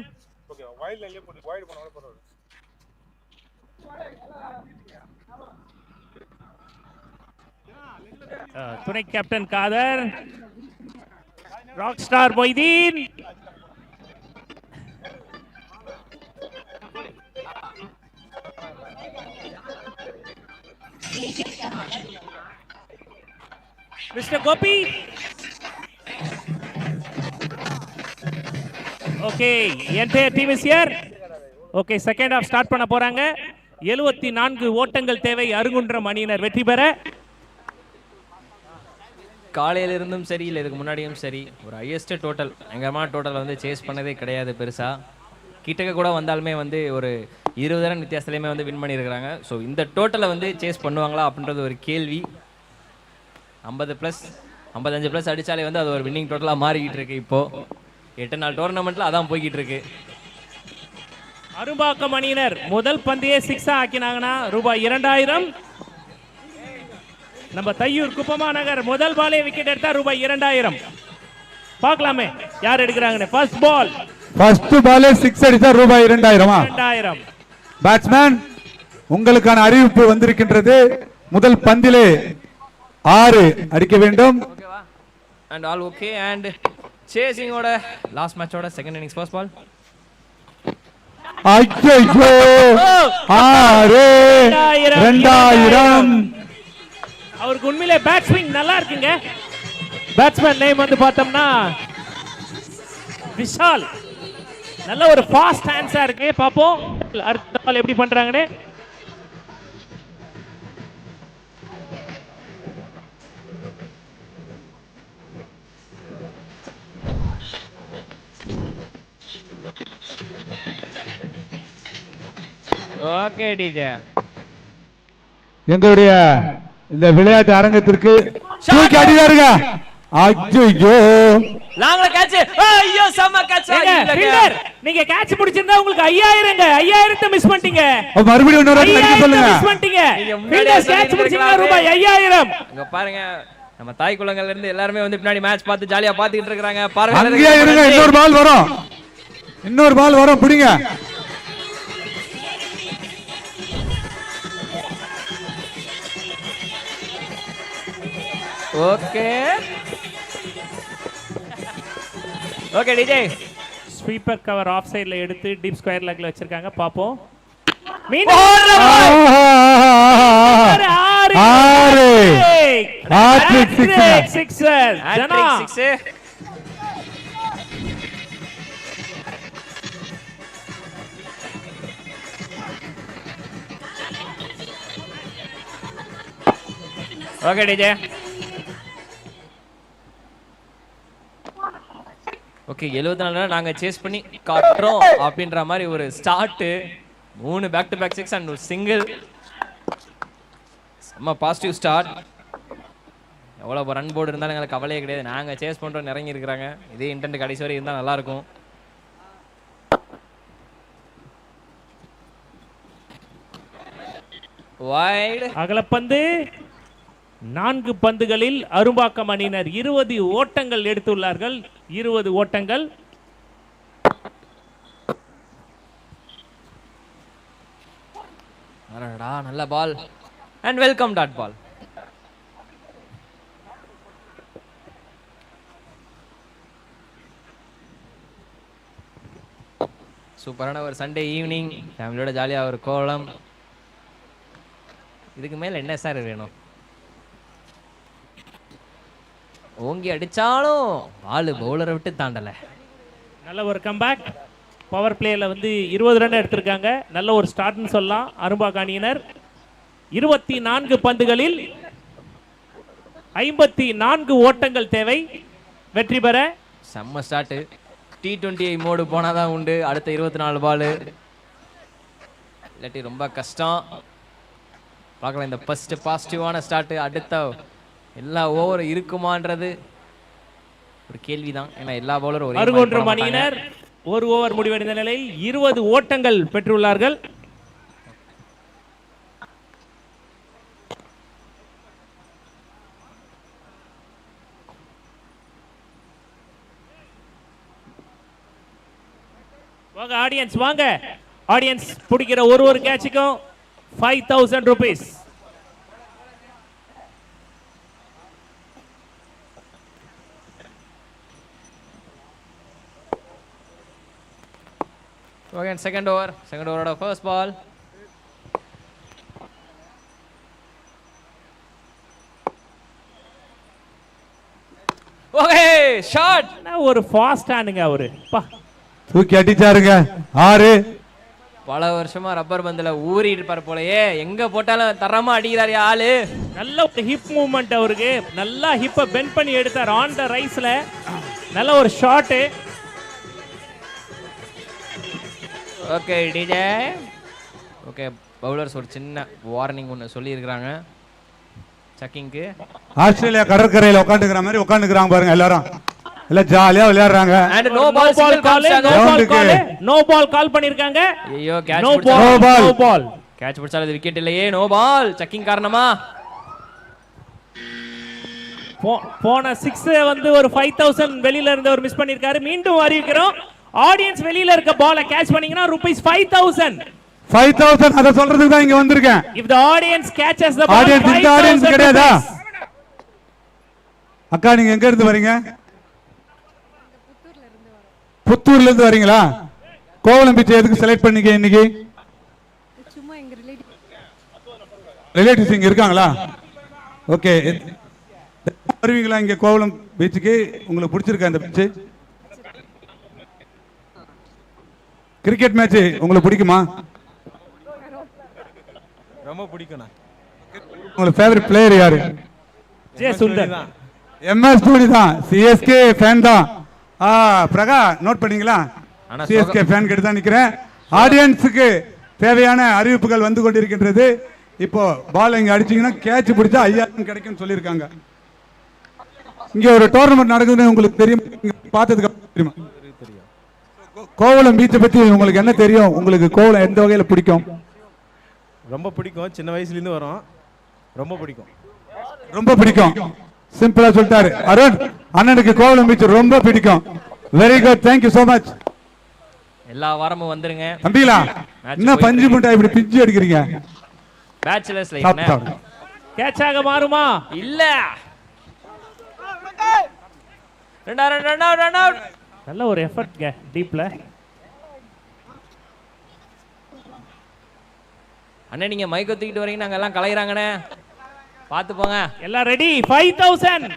துணை captain Kadar, rock star Moideen, mister Gopi. Okay, entire team is here. Okay, second half start பண்ண போறாங்க. 74 ஓட்டங்கள் தேவை அருங்குன்றம் அணியினர் வெற்றி பெற. காலையிலிருந்தும் சரி இல்லை இதுக்கு முன்னாடியும் சரி ஒரு ஹையஸ்ட் டோட்டல் எங்கம்மா டோட்டல் வந்து சேஸ் பண்ணதே கிடையாது பெருசாக. கிட்டக்க கூட வந்தாலுமே வந்து ஒரு 20 ரன் வித்தியாசத்துலையுமே வந்து வின் பண்ணியிருக்கிறாங்க. ஸோ இந்த டோட்டலை வந்து சேஸ் பண்ணுவாங்களா அப்படின்றது ஒரு கேள்வி. 50+, 55+ அடித்தாலே வந்து அது ஒரு வின்னிங் டோட்டலாக மாறிக்கிட்டு இருக்கு. இப்போது 8 நாள் டோர்னமெண்ட்டில் அதான் போய்கிட்டு இருக்கு. அரும்பாக்கம் அணியினர் முதல் பந்தையே 6 ஆக்கினாங்கன்னா ரூபாய் 2000. நம்ம தையூர் குப்பமாநகர் முதல் பாலே விக்கெட் எடுத்தா ரூபாய் 2000. பார்க்கலாமே யார் எடுக்கிறாங்கன்னு. ஃபர்ஸ்ட் பாலே 6 அடித்தா ரூபாய் 2000. பேட்ஸ்மேன் உங்களுக்கான அறிவிப்பு வந்திருக்கின்றது. முதல் பந்திலே 6 அடிக்க வேண்டும். And all okay. அண்ட் சேசிங்கோட லாஸ்ட் மேட்சோட செகண்ட் இன்னிங்ஸ் ஃபர்ஸ்ட் பால். ஐயோ 6 2000. அவருக்கு உண்மையிலே பேட் ஸ்விங் நல்லா இருக்குங்க. பேட்ஸ்மேன் நேம் வந்து பார்த்தோம்னா விஷால். நல்ல ஒரு ஃபாஸ்ட் ஆன்சர் இருக்கு. பாப்போம் அடுத்த பால் எப்படி பண்றாங்கன்னு. Okay DJ. எங்களுடைய இந்த விளையாட்டு அரங்கத்திற்கு தூக்கி அடிதாருங்க. ஐயோ லாங்ல கேட்ச். ஐயோ செம கேட்ச். ஃபீல்டர் நீங்க கேட்ச் பிடிச்சிருந்தா உங்களுக்கு 5000ங்க. 5000த்தை மிஸ் பண்ணிட்டீங்க. மறுபடியும் இன்னொரு வாட்டி அடிக்க சொல்லுங்க. மிஸ் பண்ணிட்டீங்க. ஃபீல்டர் கேட்ச் பிடிச்சிருந்தா ரூபாய் 5000. அங்க பாருங்க நம்ம தாய் குளங்கள்ல இருந்து எல்லாரும் வந்து பின்னாடி மேட்ச் பார்த்து ஜாலியா பாத்துக்கிட்டு இருக்காங்க. பாருங்க அங்கேயே இருங்க. இன்னொரு பால் வரும். இன்னொரு பால் வரும். பிடிங்க. Okay okay DJ. Sweeper cover off சைடுல எடுத்து டீப் ஸ்கொயர் லெக்ல வச்சிருக்காங்க. பாப்போம். மீண்டும் சிக்ஸர். ஜனா ஓகே டிஜே. ஓகே 74 நாங்க சேஸ் பண்ணி காட்டுறோம் அப்படின்ற மாதிரி ஒரு start. 3 back to back 6 and ஒரு சிங்கிள். செம்ம பாசிட்டிவ் ஸ்டார்ட். எவ்வளோ ரன் போர்டு இருந்தாலும் எங்களுக்கு கவலையே கிடையாது. நாங்க சேஸ் பண்றோம் இறங்கி இருக்கிறாங்க. இதே இன்டென்ட் கடைசி வரை இருந்தால் நல்லா இருக்கும். வைட் அகலப்பந்து. 4 பந்துகளில் அரும்பாக்கம் அணியினர் 20 ஓட்டங்கள் எடுத்துள்ளார்கள். 20 ஓட்டங்கள். அடடா நல்ல பால் அண்ட் வெல்கம் டாட் பால். சூப்பரான ஒரு சண்டே ஈவினிங் ஃபேமிலியோட ஜாலியா ஒரு கோலம். இதுக்கு மேல என்ன சார் வேணும்? ஓங்கி அடிச்சாலும் பால் பவுலரை விட்டு தாண்டல. நல்ல ஒரு கம்பேக். பவர் பிளேல வந்து 20 ரன் எடுத்திருக்காங்க. நல்ல ஒரு ஸ்டார்ட்னு சொல்லலாம் அரும்பாக்கம் அணியினர். 24 பந்துகளில் 54 ஓட்டங்கள் தேவை வெற்றி பெற. செம்ம ஸ்டார்ட். T20 மோடு போனாதான் உண்டு. அடுத்த 24 பால் இல்லாட்டி ரொம்ப கஷ்டம். பார்க்கலாம் இந்த ஃபர்ஸ்ட் பாசிட்டிவான ஸ்டார்ட். அடுத்த எல்லா ஓவர் இருக்குமான்றது ஒரு கேள்விதான். ஏன்னா எல்லா பவுலரும் ஒரே அருகொன்றம் அணியினர் ஒரு ஓவர் முடிவடைந்த நிலையில் 20 ஓட்டங்கள் பெற்றுள்ளார்கள். வாங்க ஆடியன்ஸ் வாங்க. ஆடியன்ஸ் பிடிக்கிற ஒரு கேட்சுக்கும் 5000 rupees. Okay, second over of first ball. Okay, shot. ஒரு ஃபாஸ்ட் ஹேண்டுங்க அவரு. தூக்கி அடிச்சாருங்க. 6. பல வருஷமா ரப்பர் பந்துல ஊறி இருப்பார் போலயே. எங்க போட்டாலும் தரமா அடிக்கிறாரு ஆளு. நல்ல ஒரு ஹிப் மூவ்மெண்ட் அவருக்கு. நல்லா ஹிப்பை பெண்ட் பண்ணி எடுத்தார் ஆன் த ரைஸ்ல. நல்ல ஒரு shot. Okay DJ. Okay bowlers ஒரு சின்ன வார்னிங் ஒன்று சொல்லியிருக்கிறாங்க செக்கிங்க்கு. ஆஸ்திரேலியா கடற்கரையில் உட்காந்துக்கிற மாதிரி உட்காந்துக்கிறாங்க பாருங்க எல்லாரும். எல்லாம் ஜாலியா விளையாடுறாங்க. And no ball call. No ball call பண்ணிருக்காங்க. ஐயோ கேட்ச் நோ பால். கேட்ச் பிடிச்சால இது விக்கெட் இல்லையே. நோ பால் செக்கிங் காரணமா. போன 6 வந்து ஒரு 5000 வெளியில இருந்து ஒரு மிஸ் பண்ணிருக்காரு. மீண்டும் அறிவிக்கிறோம். ஆடியன்ஸ் வெளியில இருக்க பாலை கேட்ச் பண்ணீங்கன்னா ₹5000. 5000 அத சொல்றதுக்கு தான் இங்க வந்திருக்கேன். If the audience catches the ball, audience இந்த ஆடியன்ஸ் கிடையாதா? அக்கா நீங்க எங்க இருந்து வரீங்க? புத்தூர்ல இருந்து வரீங்களா? கோவளம் பீச் எதுக்கு செலக்ட் பண்ணீங்க இன்னைக்கு? சும்மா எங்க ரிலேட்டிவ்ஸ் இங்க இருக்காங்களா? ஓகே. வருவீங்களா இங்க கோவளம் பீச்சுக்கு? உங்களுக்கு பிடிச்சிருக்கா இந்த பீச்? கிரிக்கெட் மேட்ச் உங்களுக்கு பிடிக்குமா? ரொம்ப பிடிக்கும்ண்ணா. உங்களுக்கு ஃபேவரட் பிளேயர் யாரு? ஜே சுந்தர். MS தோனி தான். CSK ஃபேன் தான். பிரகா நோட் பண்ணீங்களா? ஆனா CSK ஃபேன் கிட்ட தான் நிக்கிறேன். ஆடியன்ஸுக்கு தேவையான அறிவிப்புகள் வந்து கொண்டிருக்கின்றது. இப்போ பால் இங்க அடிச்சீங்கன்னா கேட்ச் பிடிச்சா 5000 கிடைக்கும்னு சொல்லியிருக்காங்க. இங்க ஒரு டோர்னமெண்ட் நடக்குதுன்னு உங்களுக்கு தெரியும், பார்த்ததுக்கு அப்புறம் தெரியுமா? கோவளம் பீச்சை பத்தி உங்களுக்கு என்ன தெரியும்? உங்களுக்கு கோவளம் எந்த வகையில பிடிக்கும்? ரொம்ப பிடிக்கும், சின்ன வயசுலேருந்து வரோம், ரொம்ப பிடிக்கும். ரொம்ப பிடிக்கும், சிம்பிளா சொல்லிட்டாரு அருண். அண்ணனுக்கு கோவளம் பீச் ரொம்ப பிடிக்கும். Very good, thank you so much. எல்லா வாரமும் வந்துருங்க. தம்பிகளா என்ன பஞ்சு முட்டை இப்படி பிஞ்சு அடிக்கிறீங்க? பேச்சுலர்ஸ் லைஃப் கேட்சாக மாறுமா? இல்ல. Run out. நல்ல ஒரு எஃபர்ட் டீப்ல. அண்ணே நீங்க மைக்க தூக்கிட்டு வரீங்க, நாங்க எல்லாம் கலையறாங்கண்ணே, பாத்து போங்க. எல்லாம் ரெடி. 5000.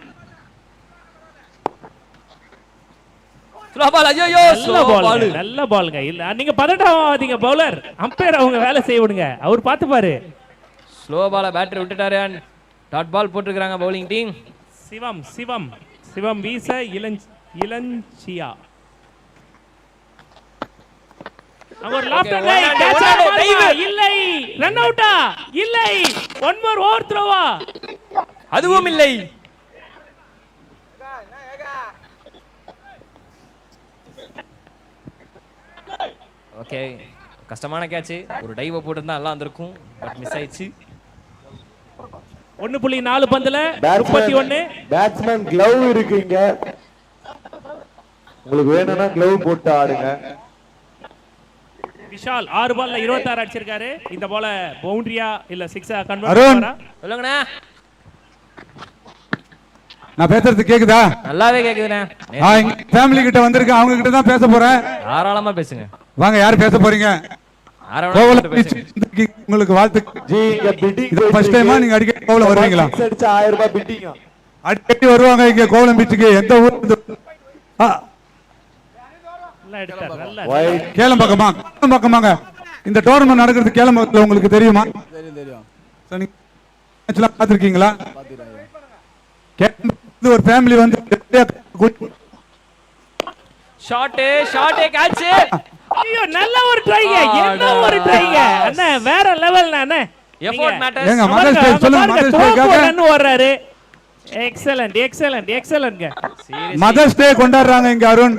ஸ்லோ பால். ஐயோ நல்ல பால், நல்ல பால்ங்க. இல்ல நீங்க பதட்டமாதீங்க பவுலர். அம்பையர் அவங்க வேலை செய்ய விடுங்க, அவர் பாத்து பாரு. ஸ்லோ பால பேட்டரி விட்டுட்டாரு. டாட் பால் போட்டுருக்காங்க பவுலிங் டீம். சிவம் வீச இளஞ்சியா. அங்க ஒரு லாஃப்ட் ரைட் கேட்ச் ஆகுமா? இல்லை. ரன் அவுட்டா? இல்லை. ஒன் மோர் ஓவர் த்ரோவா? அதுவும் இல்லை. ஓகே, கஷ்டமான கேட்ச். ஒரு டைவ் போட்டுருந்தா நல்லா வந்திருக்கும், பட் மிஸ் ஆயிடுச்சு. 1.4 பந்துல 31. பேட்ஸ்மேன் க்ளவ் இருக்குங்க, உங்களுக்கு வேணும்னா க்ளவ் போட்டு ஆடுங்க. விஷால் 6 பால்ல 26 அடிச்சிருக்காரு. இந்த பால பவுண்டரியா இல்ல சிக்ஸா கன்வெர்ட் அருண். பண்ணாரா? சொல்லுங்கண்ணா. நான் பேசுறது கேக்குதா? நல்லாவே கேக்குதுண்ணே. ஃபேமிலி கிட்ட வந்திருக்கேன், அவங்க கிட்ட தான் பேச போறேன். தாராளமா பேசுங்க. வாங்க, யார் பேச போறீங்க? கோவளம் பீச் உங்களுக்கு வாழ்த்து. ஜி இங்க பிட்டிங் இது ஃபர்ஸ்ட் டைமா நீங்க அடிக்கடி கோவளம் வருவீங்களா? அடிச்சா 1000 ரூபாய் பிட்டிங். அடிக்கடி வருவாங்க இங்க கோவளம் பீச்சுக்கு. எந்த ஊர்? நல்லா எடுத்தார். நல்ல கேளம்பக்கமா? கேளம்பக்கமாங்க. இந்த டோர்னமெண்ட் நடக்கிறது கேளம்பக்கத்துல உங்களுக்கு தெரியுமா? தெரியும். சரி, மேட்ச்லாம் பார்த்திருக்கீங்களா? கேளம்பக்கத்துல ஒரு ஃபேமிலி வந்து ஷாட் கேட்ச். ஐயோ நல்ல ஒரு ட்ரைங்க. என்ன ஒரு ட்ரைங்க அண்ணா, வேற லெவல்னா அண்ணா. Effort matters. ஏங்க மதர்ஸ் டே சொல்லுங்க. மதர்ஸ் டேக்காக ரன் ஓடுறாரு. எக்ஸலென்ட்ங்க. மதர்ஸ் டே கொண்டாடுறாங்க இங்க அருண்.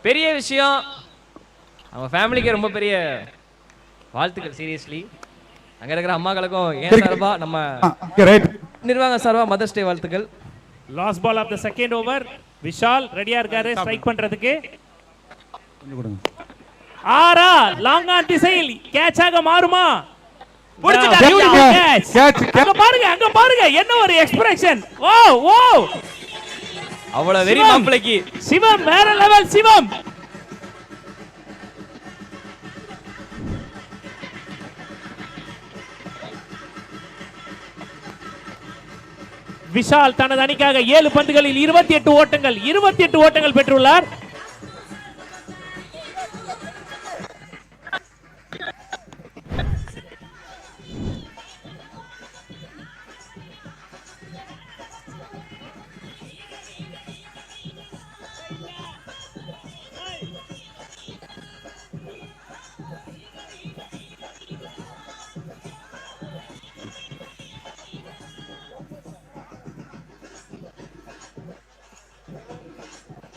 பெரிய விஷயம். அவங்க ஃபேமிலிக்கு ரொம்ப பெரிய வாழ்த்துக்கள். சீரியஸ்லி அங்க இருக்கிற அம்மாக்களுக்கும் ஏன் சார்பா நம்ம ரைட் நிர்வாக சார்பா மதர்ஸ் டே வாழ்த்துக்கள். Last ball of the second over. Vishal ரெடியா இருக்காரு ஸ்ட்ரைக் பண்றதுக்கு. ஆரா லாங் ஆன் திசையில் கேட்சாக மாறுமா? அங்க பாருங்க என்ன ஒரு எக்ஸ்பிரஷன். ஓ அவ்வளவு வெரி மாப்பிளைக்கு. சிவம் வேற லெவல். சிவம் விஷால் தனது அணிக்காக 7 பந்துகளில் 28 ஓட்டங்கள் பெற்றுள்ளார்.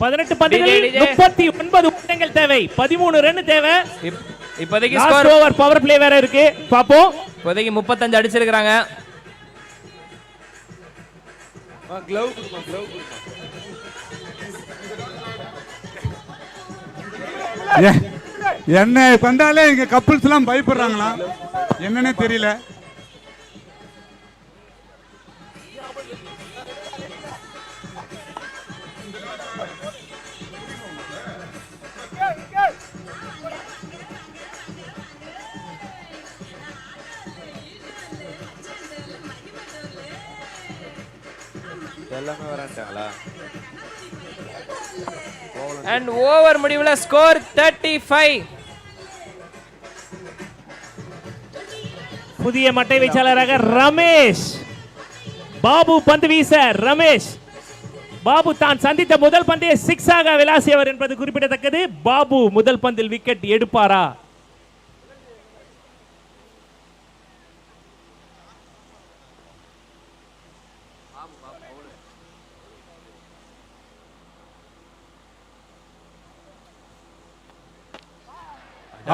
பதினெட்டு பந்துகளில் 39 ஓட்டங்கள் தேவை. 13 ரன் தேவை. இப்போதைக்கு ஸ்கோர் ஓவர் பவர் பிளே வேற இருக்கு, பாப்போம். இப்போதைக்கு 35 அடிச்சிருக்காங்க. என்ன கண்டாலே இங்க கப்பிள்ஸ் எல்லாம் பயப்படுறாங்களா என்னன்னே தெரியல. எல்லாமே வரான்ட்டாங்களா? அண்ட் ஓவர் முடிவுல ஸ்கோர் 35. புதிய மட்டை வீச்சாளராக ரமேஷ். பாபு பந்து வீச ரமேஷ். பாபு தான் சந்தித்த முதல் பந்தை 6 ஆக விளாசியவர் என்பது குறிப்பிடத்தக்கது. பாபு முதல் பந்தில் விக்கெட் எடுப்பாரா?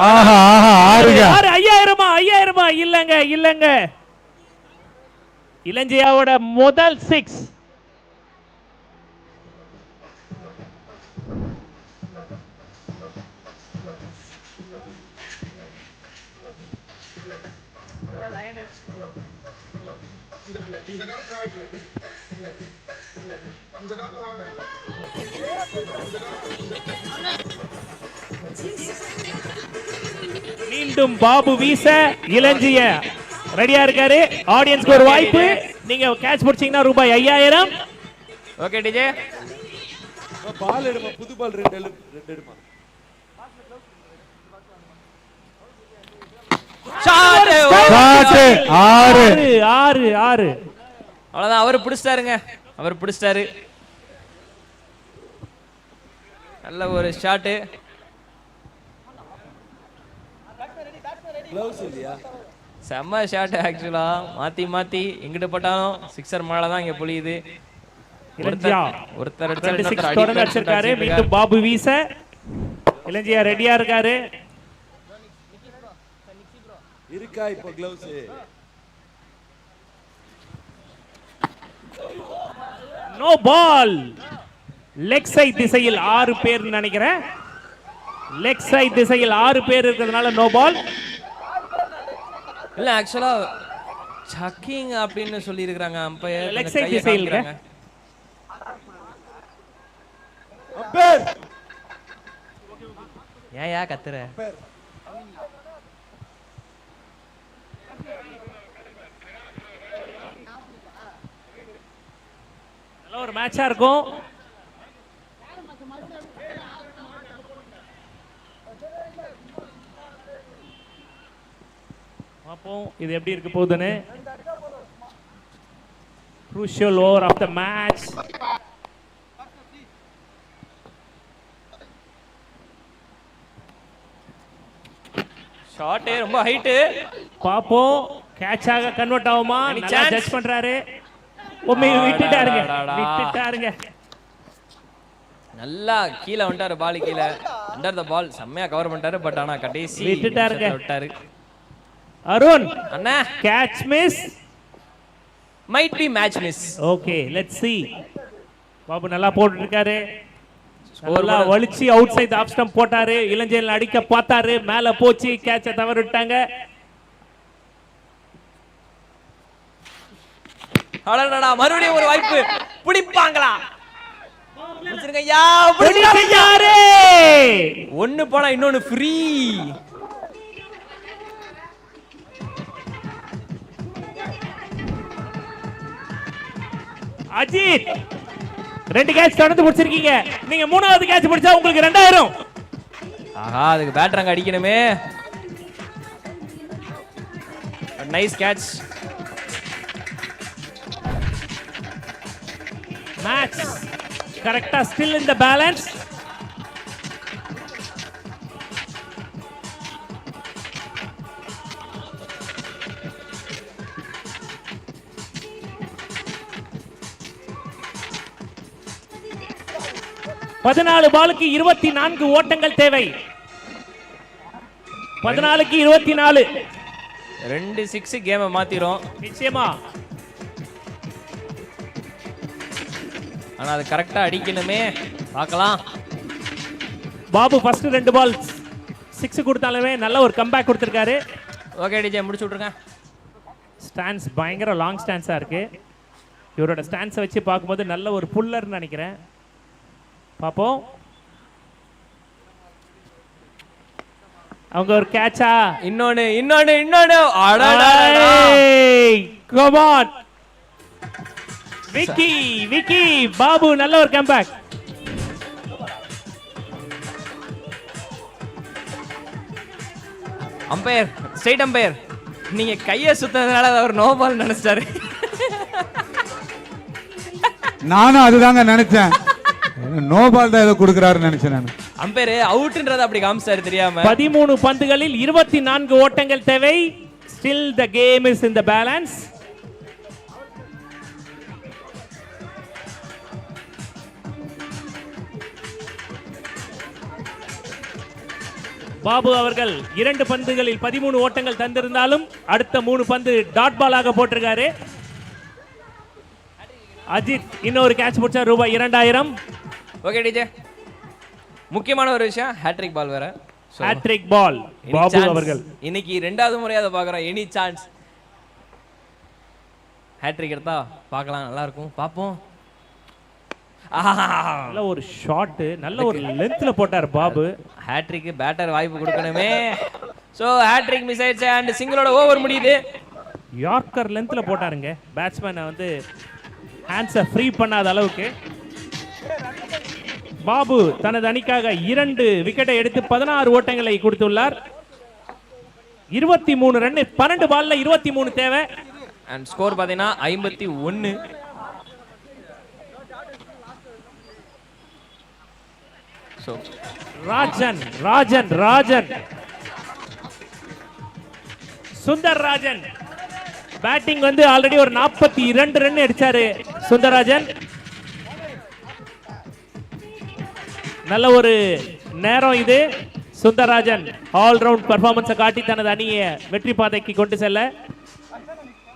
ஆஹா ஆஹா ஆறுங்க. 5000 இல்லங்க இல்லங்க. இளஞ்சையாவோட முதல் 6. மீண்டும் பாபு வீச இளஞ்சிய ரெடியா இருக்காரு. ஆடியன்ஸ்க்கு ஒரு வாய்ப்பு. நீங்க கேட்ச் பிடிச்சீங்கன்னா ரூபாய் 5000. Okay DJ. பால் எடுமா, புது பால் ரெண்டு எடுமா. ஷாட். ஷாட். 6. அவ்வளவுதான். அவர் பிடிச்சிட்டாருங்க. அவர் பிடிச்சிட்டாரு. நல்ல ஒரு ஷாட். செம்ம ஷாட். ஆக்சுவலா மாத்தி எங்கிட்ட போட்டாலும் சிக்ஸர் மேல தான் இங்க பொழியுது. ஒருத்தர் தொடர்ந்து அடிச்சிருக்காரு. மீண்டும் பாபு வீச இளஞ்சியா ரெடியா இருக்காரு. இருக்கா இப்போ gloves? No ball. Leg side திசையில் 6 பேர் நினைக்கிறேன். லெக் சைட் திசையில் 6 பேர் இருக்கிறதுனால நோ பால். இல்ல ஆக்சுவலா சக்கிங் அப்படின்னு சொல்லி இருக்காங்க அம்பையர். லெக் சைட் திசையில் அம்பையர் ஏயா கத்துற? நல்ல ஒரு மேட்சா இருக்கும். பாப்போம் இது எப்படி இருக்க போகுதுன்னு. crucial over of the match. Shot ரொம்ப ஹைட். பாப்போம் கேட்ச் ஆக கன்வெர்ட் ஆகுமா? நல்லா ஜட்ஜ் பண்றாரு. விட்டுட்டாருங்க. நல்லா கீழே வந்துட்டாரு. பால் கீழே அண்டர் த பால் செம்மையா கவர் பண்ணிட்டாரு. பட் ஆனா கடைசி விட்டாரு. அருண் அண்ணா catch miss. Might be match miss. Okay let's see. Babu நல்லா போட்டு இருக்காரு. நல்லா வலிச்சு அவுட் சைடு ஆஃப் ஸ்டம்ப் போட்டாரு. இளஞ்சேல் அடிக்க பார்த்தாரு. மேல போச்சு. கேட்ச தவற விட்டாங்க. அடடடா மறுபடியும் ஒரு வாய்ப்பு. பிடிப்பாங்களா? ஒன்னு போனா இன்னொன்னு ஃப்ரீ. அஜித் 2 கேட்ச் தொடர்ந்து பிடிச்சிருக்கீங்க. நீங்க 3வது கேட்ச் பிடிச்சா உங்களுக்கு 2000. ஆஹா அதுக்கு பேட்டர் அடிக்கணுமே. Nice catch. மேட்ச் கரெக்டா ஸ்டில் இன் தி பேலன்ஸ். பதினாலு பாலுக்கு 24 ஓட்டங்கள் தேவை. 14க்கு 24. 2 6 கேமை மாத்திரும் நிச்சயமா. ஆனா அது கரெக்டா அடிக்கணுமே. பார்க்கலாம். பாபு ஃபர்ஸ்ட் 2 பால் 6 கொடுத்தாலுமே நல்ல ஒரு கம்பேக் கொடுத்திருக்காரு. ஓகே டிஜே முடிச்சு விட்டுருங்க. ஸ்டான்ஸ் பயங்கர லாங் ஸ்டான்ஸா இருக்கு. இவரோட ஸ்டான்ஸை வச்சு பார்க்கும்போது நல்ல ஒரு புல்லர்னு நினைக்கிறேன். பாப்போம். அவங்க ஒரு கேட்சா? இன்னொன்னு கம் ஆன் விக்கி பாபு நல்ல ஒரு கம்பேக். அம்பையர் ஸ்ட்ரைட் அம்பையர் நீங்க கையை சுத்ததுனால அவர் நோ பால் நினைச்சிட்டாரு. நானும் அதுதாங்க நினைச்சேன். நோ பால் தான் ஏதோ கொடுக்குறாருன்னு நினைச்சேன் நான். அம்பேர் அவுட்ன்றத அப்படி காமிச்சாரு தெரியாம. 13 பந்துகளில் 24 ஓட்டங்கள் தேவை. Still the game is in the balance. Babu அவர்கள் 2 பந்துகளில் 13 ஓட்டங்கள் தந்திருந்தாலும் அடுத்த 3 பந்து டாட் பாலாக போட்டிருக்காரு. அஜித் இன்னொரு கேட்ச் பிடிச்சா ரூபாய் 2000. ஓகே டிஜே, முக்கியமான ஒரு விஷயம், ஹேட்ரிக் பால் வேற. ஹேட்ரிக் பால் பாபு அவர்கள் இன்னைக்கு 2வது முறையா அதை பார்க்குறோம். எனி சான்ஸ் ஹேட்ரிக் எடுத்தா பார்க்கலாம், நல்லா இருக்கும், பார்ப்போம். நல்ல ஒரு ஷாட், நல்ல ஒரு லென்த்ல போட்டார் பாபு. ஹேட்ரிக்கு பேட்டர் வாய்ப்பு கொடுக்கணுமே. ஸோ ஹேட்ரிக் மிஸ் ஆயிடுச்சு அண்ட் சிங்கிளோட ஓவர் முடியுது. யார்க்கர் லென்த்ல போட்டாருங்க. பேட்ஸ்மேனை வந்து ஹேண்ட்ஸை ஃப்ரீ பண்ணாத அளவுக்கு. பாபு தனது அணிக்காக 2 விக்கெட்டை எடுத்து 16 ஓட்டங்களை கொடுத்துள்ளார். 23 ரன், 12 பால்ல 23 தேவை. அண்ட் ஸ்கோர் பார்த்தீங்கன்னா 51. ஸோ ராஜன் ராஜன் ராஜன் சுந்தர் ராஜன் பேட்டிங் வந்து ஆல்ரெடி ஒரு 42 ரன் அடிச்சாரு சுந்தரராஜன். நல்ல ஒரு நேரம் இது. சுந்தரராஜன் ஆல் ரவுண்ட் பெர்ஃபார்மன்ஸை காட்டி தனது அணியை வெற்றி பாதைக்கு கொண்டு செல்ல.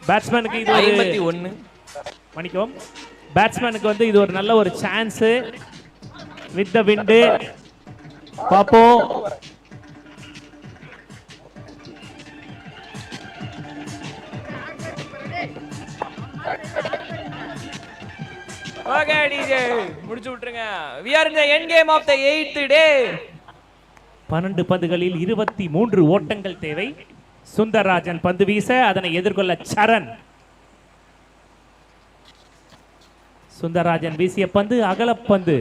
பேட்ஸ்மேனுக்கு இது 51 மணிக்கும். பேட்ஸ்மேனுக்கு வந்து இது ஒரு நல்ல ஒரு சான்ஸ். வித் த விண்டு பாப்போம். ஓகே டிஜே முடிச்சு விட்டுருங்க. we are in the end game of the 8th day. 12 பந்துகளில் 23 ஓட்டங்கள் தேவை. சுந்தரராஜன் பந்து வீச அதனை எதிர்கொள்ள சரண். சுந்தரராஜன் வீசிய பந்து அகலப்பந்து.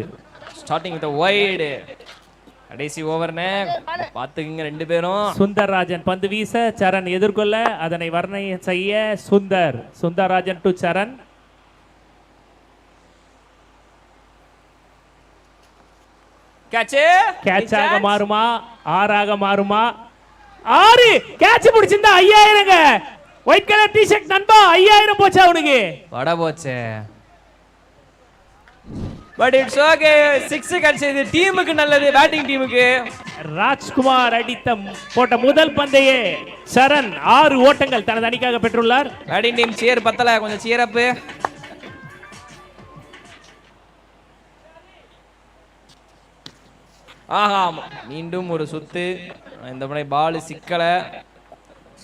Starting with wide. கடைசி ஓவர்னே பாத்துக்கங்க ரெண்டு பேரும். சுந்தரராஜன் பந்து வீச சரண் எதிர்கொள்ள அதனை வர்ணனை செய்ய சுந்தரராஜன் டு சரண். கேட்சாக மாறுமா, 6ஆக மாறுமா? 6 கேட்ச் பிடிச்சிருந்தா 5000ங்க. ஒயிட் கலர் டி-ஷர்ட் நண்பா 5000 போச்சா உனக்கு? வட போச்சே. But it's okay. 6 கிடைச்சது டீமுக்கு நல்லது, பேட்டிங் டீமுக்கு. ராஜ்குமார் போட்ட முதல் பந்தையே சரண் 6 ஓட்டங்கள் தனது அணிக்காக பெற்றுள்ளார். பேட்டிங் டீம் சியர் பத்தல, கொஞ்சம் சியர் அப். ஆஹா, மீண்டும் ஒரு சுத்து. இந்த முறை பால் சிக்கல.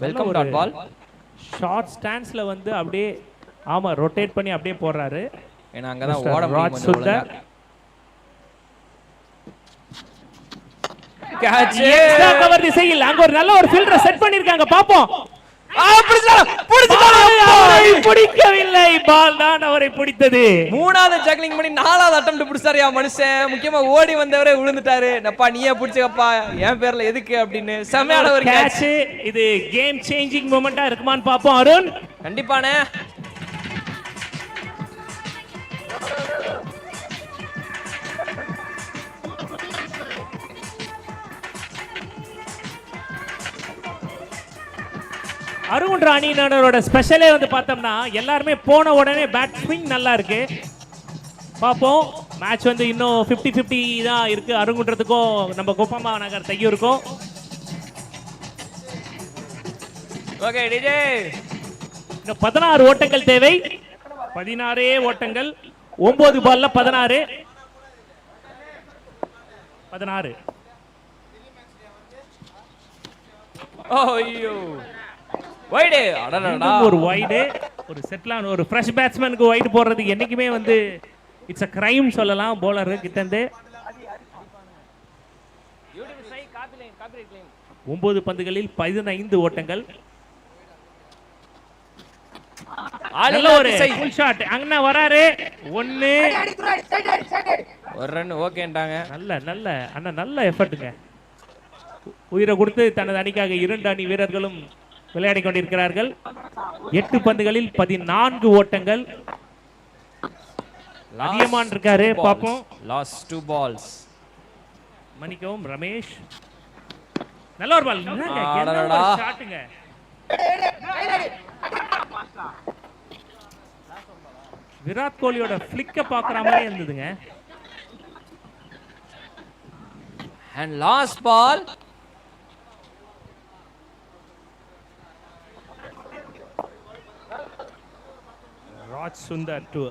Welcome dot ball. ஷார்ட் ஸ்டான்ஸ்ல வந்து அப்படியே ஆமா ரொட்டேட் பண்ணி அப்படியே போடுறாரு. ஏன்னா அங்கதான் ஓட முடியும் கொஞ்சம் ஒழுங்கா. கேட்ச் எக்ஸ்ட்ரா கவர் திசையில் அங்க ஒரு நல்ல ஒரு ஃபீல்டர் செட் பண்ணிருக்காங்க. பாப்போம். பிடிக்கவில்லை, பால் தான் அவரை பிடித்தது. 3வது ஜக்லிங் பண்ணி 4வது அட்டெம்ப்ட் பிடிச்சாரியா மனுஷன். முக்கியமா ஓடி வந்தவரே விழுந்துட்டாரு. நப்பா நீயே பிடிச்சப்பா, என் பேர்ல எதுக்கு அப்படின்னு. செமையான ஒரு கேட்ச். இது கேம் சேஞ்சிங் மொமெண்டா இருக்குமான்னு பாப்போம் அருண். கண்டிப்பானே. அருண்ன்ற அணியினரோட ஸ்பெஷலே வந்து பார்த்தோம்னா எல்லாருமே போன உடனே பேட் ஸ்விங் நல்லா இருக்கு. பார்ப்போம். மேட்ச் வந்து இன்னும் 50-50 தான் இருக்கு. அருங்குன்றதுக்கும் நம்ம குப்பமா நகர் தையூருக்கும். ஓகே டிஜே, இன்னும் 16 ஓட்டங்கள் தேவை. 16 ஓட்டங்கள். 9 பால்ல 16. ஐயோ வைடு. அடடடா, ஒரு வைடு. ஒரு செட்லான் ஒரு ஃப்ரெஷ் பேட்ஸ்மேனுக்கு வைடு போடுறது என்னைக்குமே வந்து இட்ஸ் a crime சொல்லலாம் bowler கிட்ட இருந்து. 9 பந்துகளில் 15 ஓட்டங்கள். நல்ல ஒரு ஃபுல் ஷாட். அங்க வராரு. 1 ஒரு ரன் ஓகேன்றாங்க. நல்ல அண்ணா நல்ல எஃபர்ட்டுங்க. உயிரை கொடுத்து தனது அணிக்காக 2 அணி வீரர்களும் விளையாடி கொண்டிருக்கிறார்கள். 8 பந்துகளில் 14 ஓட்டங்கள். அதியமான் இருக்காரு, பாப்போம். Last 2 balls. மணிக்கவும் ரமேஷ். நல்ல ஒரு பால். என்னங்க ஷாட்டுங்க. விராட் கோலியோட ஃபிளிக்க பார்க்குற மாதிரி இருந்ததுங்க. And last ball. Raj Sundar to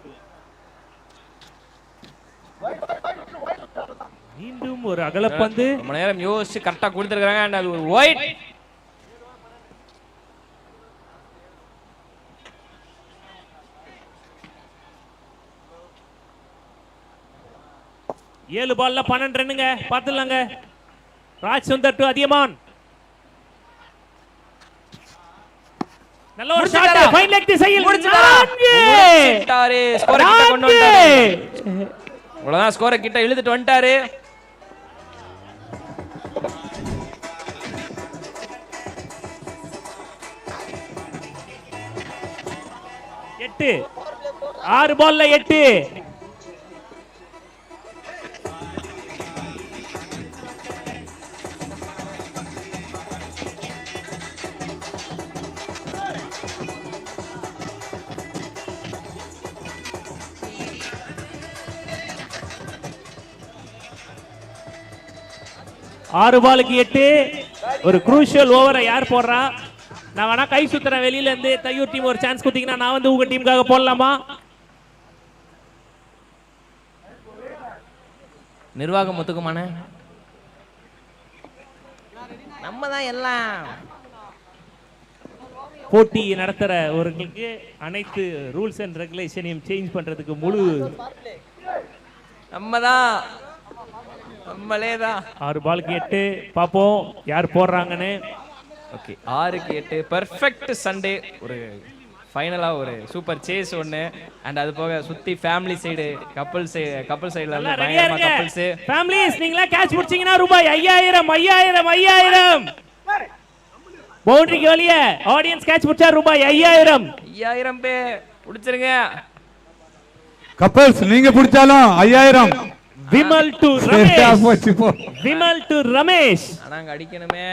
மீண்டும் ஒரு அகலப்பந்து. ரொம்ப நேரம் யோசிச்சு கரெக்டா கொடுத்திருக்காங்க. அண்ட் அது ஒரு ஒயிட். ஏழு பால்ல 12 ரன்னுங்க. பாத்துலாங்க. ராஜ் சுந்தர் டு அதியமான். நல்ல ஒரு ஷாட். ஃபைன் லெக் திசையில் முடிச்சிட்டாரு. ஸ்கோர் கிட்ட கொண்டு வந்துட்டாரு. அவ்வளவுதான், ஸ்கோரை கிட்ட இழுத்துட்டு வந்துட்டாரு. எட்டு 6 பால்ல 8. ஆறு பாலுக்கு 8. ஒரு குரூஷியல் ஓவரை யார் போடுறா? நான் வேணா கை சுத்துறேன் வெளியில இருந்து. தையூர் டீம் ஒரு சான்ஸ் கொடுத்தீங்கன்னா நான் வந்து உங்க டீமுக்காக போடலாமா? நிர்வாகம் ஒத்துக்குமான? நம்ம தான் எல்லாம். போட்டி நடத்துறவர்களுக்கு அனைத்து ரூல்ஸ் அண்ட் ரெகுலேஷனையும் சேஞ்ச் பண்றதுக்கு முழு நம்ம தான், நம்மளே தான். 6 பாலுக்கு 8. பாப்போம் யார் போடுறாங்கன்னு. ஓகே, 6க்கு 8 பெர்ஃபெக்ட் சண்டே. ஒரு ஃபைனலா ஒரு சூப்பர் சேஸ் ஒன்னு. அண்ட் அது போக சுத்தி ஃபேமிலி சைடு, கப்பல் சைடுல இருந்து பயங்கரமா கப்பல்ஸ். ஃபேமிலிஸ் நீங்களா கேட்ச் பிடிச்சீங்கன்னா ரூபாய் 5000. பவுண்டரிக்கு வெளியே ஆடியன்ஸ் கேட்ச் பிடிச்சா ரூபாய் 5000 பே பிடிச்சிருங்க. கப்பல்ஸ் நீங்க பிடிச்சாலும் 5000. விமல் டு ரமேஷ். ஆனா அங்க அடிக்கணுமே.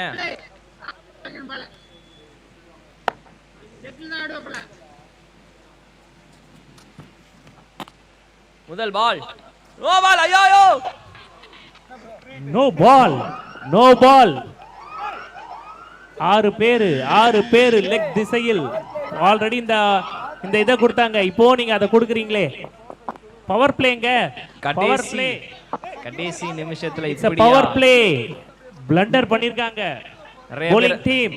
முதல் பால். No ball. ஐயோ, நோ பால். 6 பேரு லெக் திசையில் ஆல்ரெடி இந்த இதை கொடுத்தாங்க. இப்போ நீங்க அதை கொடுக்குறீங்களே. பவர் பிளேங்க. பவர் பிளே கடைசி நிமிஷத்துல இப்படி பவர் பிளே பிளண்டர் பண்ணிருக்காங்க bowling டீம்.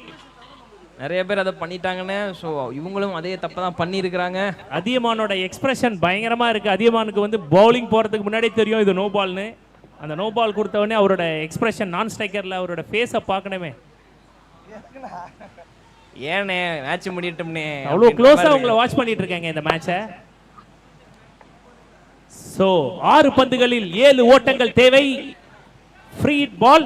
நிறைய பேர் அதை பண்ணிட்டாங்கன்னு. ஸோ இவங்களும் அதே தப்பை தான் பண்ணியிருக்கிறாங்க. அதியமானோட எக்ஸ்பிரஷன் பயங்கரமா இருக்கு. அதியமானுக்கு வந்து பவுலிங் போறதுக்கு முன்னாடி தெரியும் இது நோ பால்னு. அந்த நோ பால் கொடுத்த உடனே அவரோட எக்ஸ்பிரஷன் நான் ஸ்ட்ரைக்கர்ல அவரோட ஃபேஸை பார்க்கணுமே. ஏனே மேட்ச் முடியட்டும்னே. அவ்வளோ க்ளோஸா உங்களை வாட்ச் பண்ணிட்டு இருக்காங்க இந்த மேட்சை. சோ 6 பந்துகளில் 7 ஓட்டங்கள் தேவை. Free ball.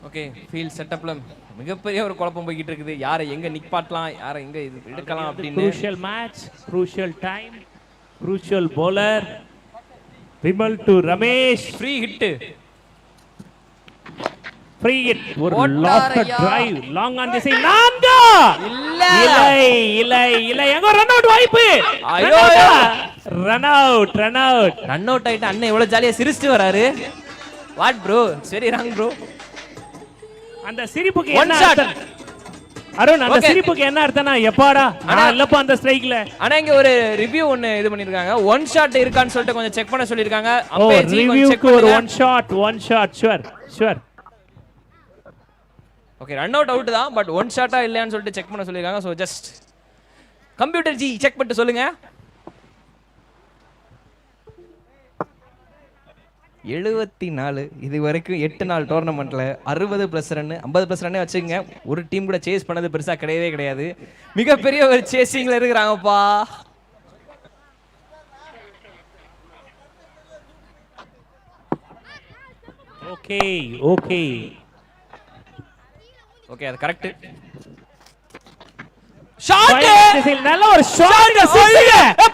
ஓகே, ஃபீல்ட் செட்டப்ல மிகப்பெரிய ஒரு குழப்பம் போய்கிட்டு இருக்குது. யாரை எங்க நிப்பாட்டலாம், யாரை எங்க இது எடுக்கலாம் அப்படின்னு. crucial match, crucial time, crucial bowler. Vimal to Ramesh. Free hit. Free hit. ஒரு loft drive long on this side. நான்கா இல்லை எங்க ரன் அவுட் வாய்ப்பு. ஐயோ, ரன் அவுட் ஆயிட்டு அண்ணன் எவ்வளவு ஜாலியா சிரிச்சிட்டு வராரு. What bro, very wrong bro. அந்த சிரிப்புக்கு என்ன அர்த்தம் அருண்? அந்த சிரிப்புக்கு என்ன அர்த்தம்னா எப்பாடா நான் இல்லப்பா அந்த ஸ்ட்ரைக்ல. ஆனா இங்க ஒரு ரிவ்யூ ஒன்னு இது பண்ணிருக்காங்க. ஒன் ஷாட் இருக்கான்னு சொல்லிட்டு கொஞ்சம் செக் பண்ண சொல்லிருக்காங்க. ரிவ்யூக்கு ஒரு one shot sure. Okay, run out தான். பட் ஒன் ஷாட்டா இல்லையான்னு சொல்லிட்டு செக் பண்ண சொல்லிருக்காங்க. So just computer ji check பண்ணிட்டு சொல்லுங்க. 74 இது வரைக்கும் 8 நாள் டோர்னமெண்ட்ல 60+ ரன் 50+ ரன்னே வச்சுக்கோங்க. ஒரு டீம் கூட சேஸ் பண்ணது பெருசா கிடையவே கிடையாது. மிகப்பெரிய ஒரு சேசிங்ல இருக்கிறாங்கப்பா. ஓகே ஓகே ஓகே அது கரெக்ட். ஷாட் நல்ல ஒரு ஷாட்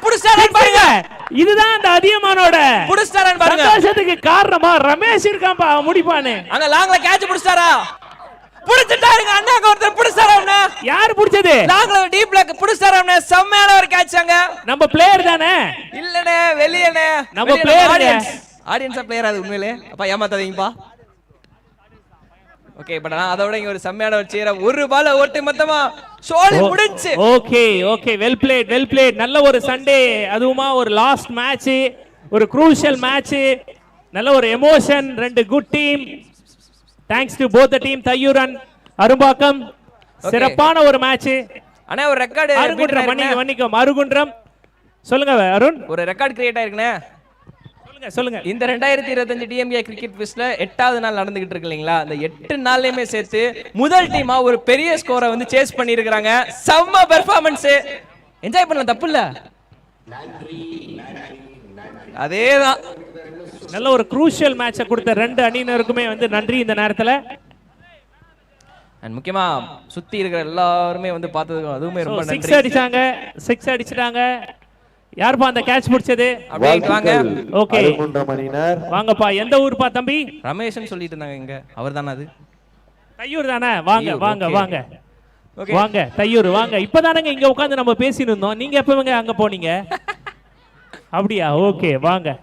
புடிச்சாரன் பாருங்க. இதுதான் அந்த அதியமானோட புடிச்சாரன் பாருங்க. சந்தோஷத்துக்கு காரணமா ரமேஷ் இருக்கான்பா முடிப்பானே. அங்க லாங்ல கேட்ச் புடிச்சாரா? புடிச்சிட்டாருங்க அண்ணா. ஒருத்தர் புடிச்சாரா? யார் புடிச்சது? லாங்ல டீப் பிளாக் புடிச்சாரா? செம்மையான ஒரு கேட்ச் அங்க. நம்ம பிளேயர் தானே? இல்லனே வெளியனே. நம்ம பிளேயர் ஆடியன்ஸா பிளேயர் அது உண்மையிலே. அப்பா ஏமாத்தாதீங்கப்பா. ஓகே பட் நான் அதோட இங்க ஒரு செம்மையான ஒரு சீர ஒரு பால ஓட்டு மொத்தமா சோலி முடிஞ்சு. Okay okay well plate. நல்ல ஒரு சண்டே, அதுவுமா ஒரு லாஸ்ட் மேட்ச், ஒரு க்ரூஷியல் மேட்ச், நல்ல ஒரு எமோஷன், ரெண்டு good team. Thanks to both the team. Thaiyur and Arumbakkam சிறப்பான ஒரு மேட்ச். அண்ணா ஒரு ரெக்கார்ட் மன்னிக்கும் அருகுன்றம். சொல்லுங்க அருண். ஒரு ரெக்கார்ட் கிரியேட் ஆயிருக்குனே. சொல்லுங்க. இந்த 2025 டிஎம்ஏ கிரிக்கெட் குவிஸ்ல 8வது நாள் நடந்துகிட்டு இருக்கு இல்லீங்களா? அந்த 8 நாள்லயுமே சேர்த்து முதல் டீமா ஒரு பெரிய ஸ்கோரை வந்து சேஸ் பண்ணியிருக்காங்க. செம்ம பெர்ஃபார்மன்ஸ். என்ஜாய் பண்ணலாம், தப்பு இல்ல. அதேதான் நல்ல ஒரு க்ரூஷியல் மேட்சை கொடுத்த ரெண்டு அணியினருக்குமே வந்து நன்றி இந்த நேரத்துல. அண்ட் முக்கியமா சுத்தி இருக்கிற எல்லாருமே வந்து பார்த்ததுக்கு அதுவுமே ரொம்ப நன்றி. 6 அடிச்சிட்டாங்க. யார்ப்பா அந்த கேட்ச் பிடிச்சது? அப்படியே வாங்க. ஓகே வாங்கப்பா. எந்த ஊர்ப்பா தம்பி? ரமேஷ்னு சொல்லிட்டு இருந்தாங்க. இங்க அவர்தானா? அது தையூர் தானே? வாங்க வாங்க வாங்க வாங்க தையூர் வாங்க. இப்பதானங்க இங்க உட்கார்ந்து நம்ம பேசிட்டு இருந்தோம். நீங்க எப்பவங்க அங்க போனீங்க? அப்படியா? ஓகே வாங்க.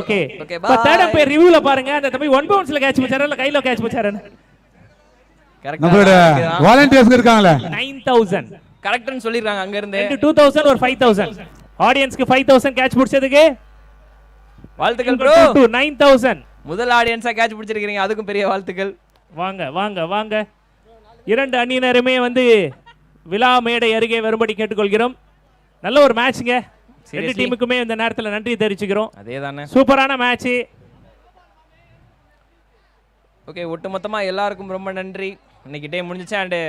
ஓகே தேர்ட் பேர் ரிவ்யூல பாருங்க. அந்த தம்பி 1 பவுன்ஸ்ல கேட்ச் பிடிச்சாரா இல்ல கையில கேட்ச் பிடிச்சாரா? நம்மளோட வாலண்டியர்ஸ் இருக்காங்களே 9000 கரெக்ட்னு சொல்லிருக்காங்க. அங்க இருந்து 2000 ஒரு 5000 ஆடியன்ஸ்க்கு 5000 கேட்ச் பிடிச்சதுக்கு வாழ்த்துக்கள் ப்ரோ. 9000 முதல் ஆடியன்ஸா கேட்ச் பிடிச்சிருக்கீங்க, அதுக்கும் பெரிய வாழ்த்துக்கள். வாங்க வாங்க வாங்க. இரண்டு அணியினருமே வந்து விழா மேடை அருகே வரும்படி கேட்டுக்கொள்கிறோம். நல்ல ஒரு மேட்ச்ங்க. ரெண்டு டீமுக்குமே இந்த நேரத்தில் நன்றி தெரிவிச்சுக்கிறோம். அதேதானே சூப்பரான மேட்ச். ஓகே ஒட்டுமொத்தமா எல்லாருக்கும் ரொம்ப நன்றி. இன்னைக்கு டே முடிஞ்சிச்சு. அண்ட்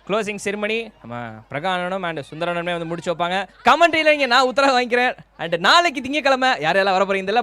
க்ளோசிங் செரிமனி நம்ம பிரகானனும் அண்ட் சுந்தரனுமே வந்து முடிச்சு வைப்பாங்க. கமெண்ட்ரியில இங்கே நான் உத்தரவு வாங்கிக்கிறேன். அண்ட் நாளைக்கு திங்கக்கிழமை யாரெல்லாம் வர போறீங்க தெரியல.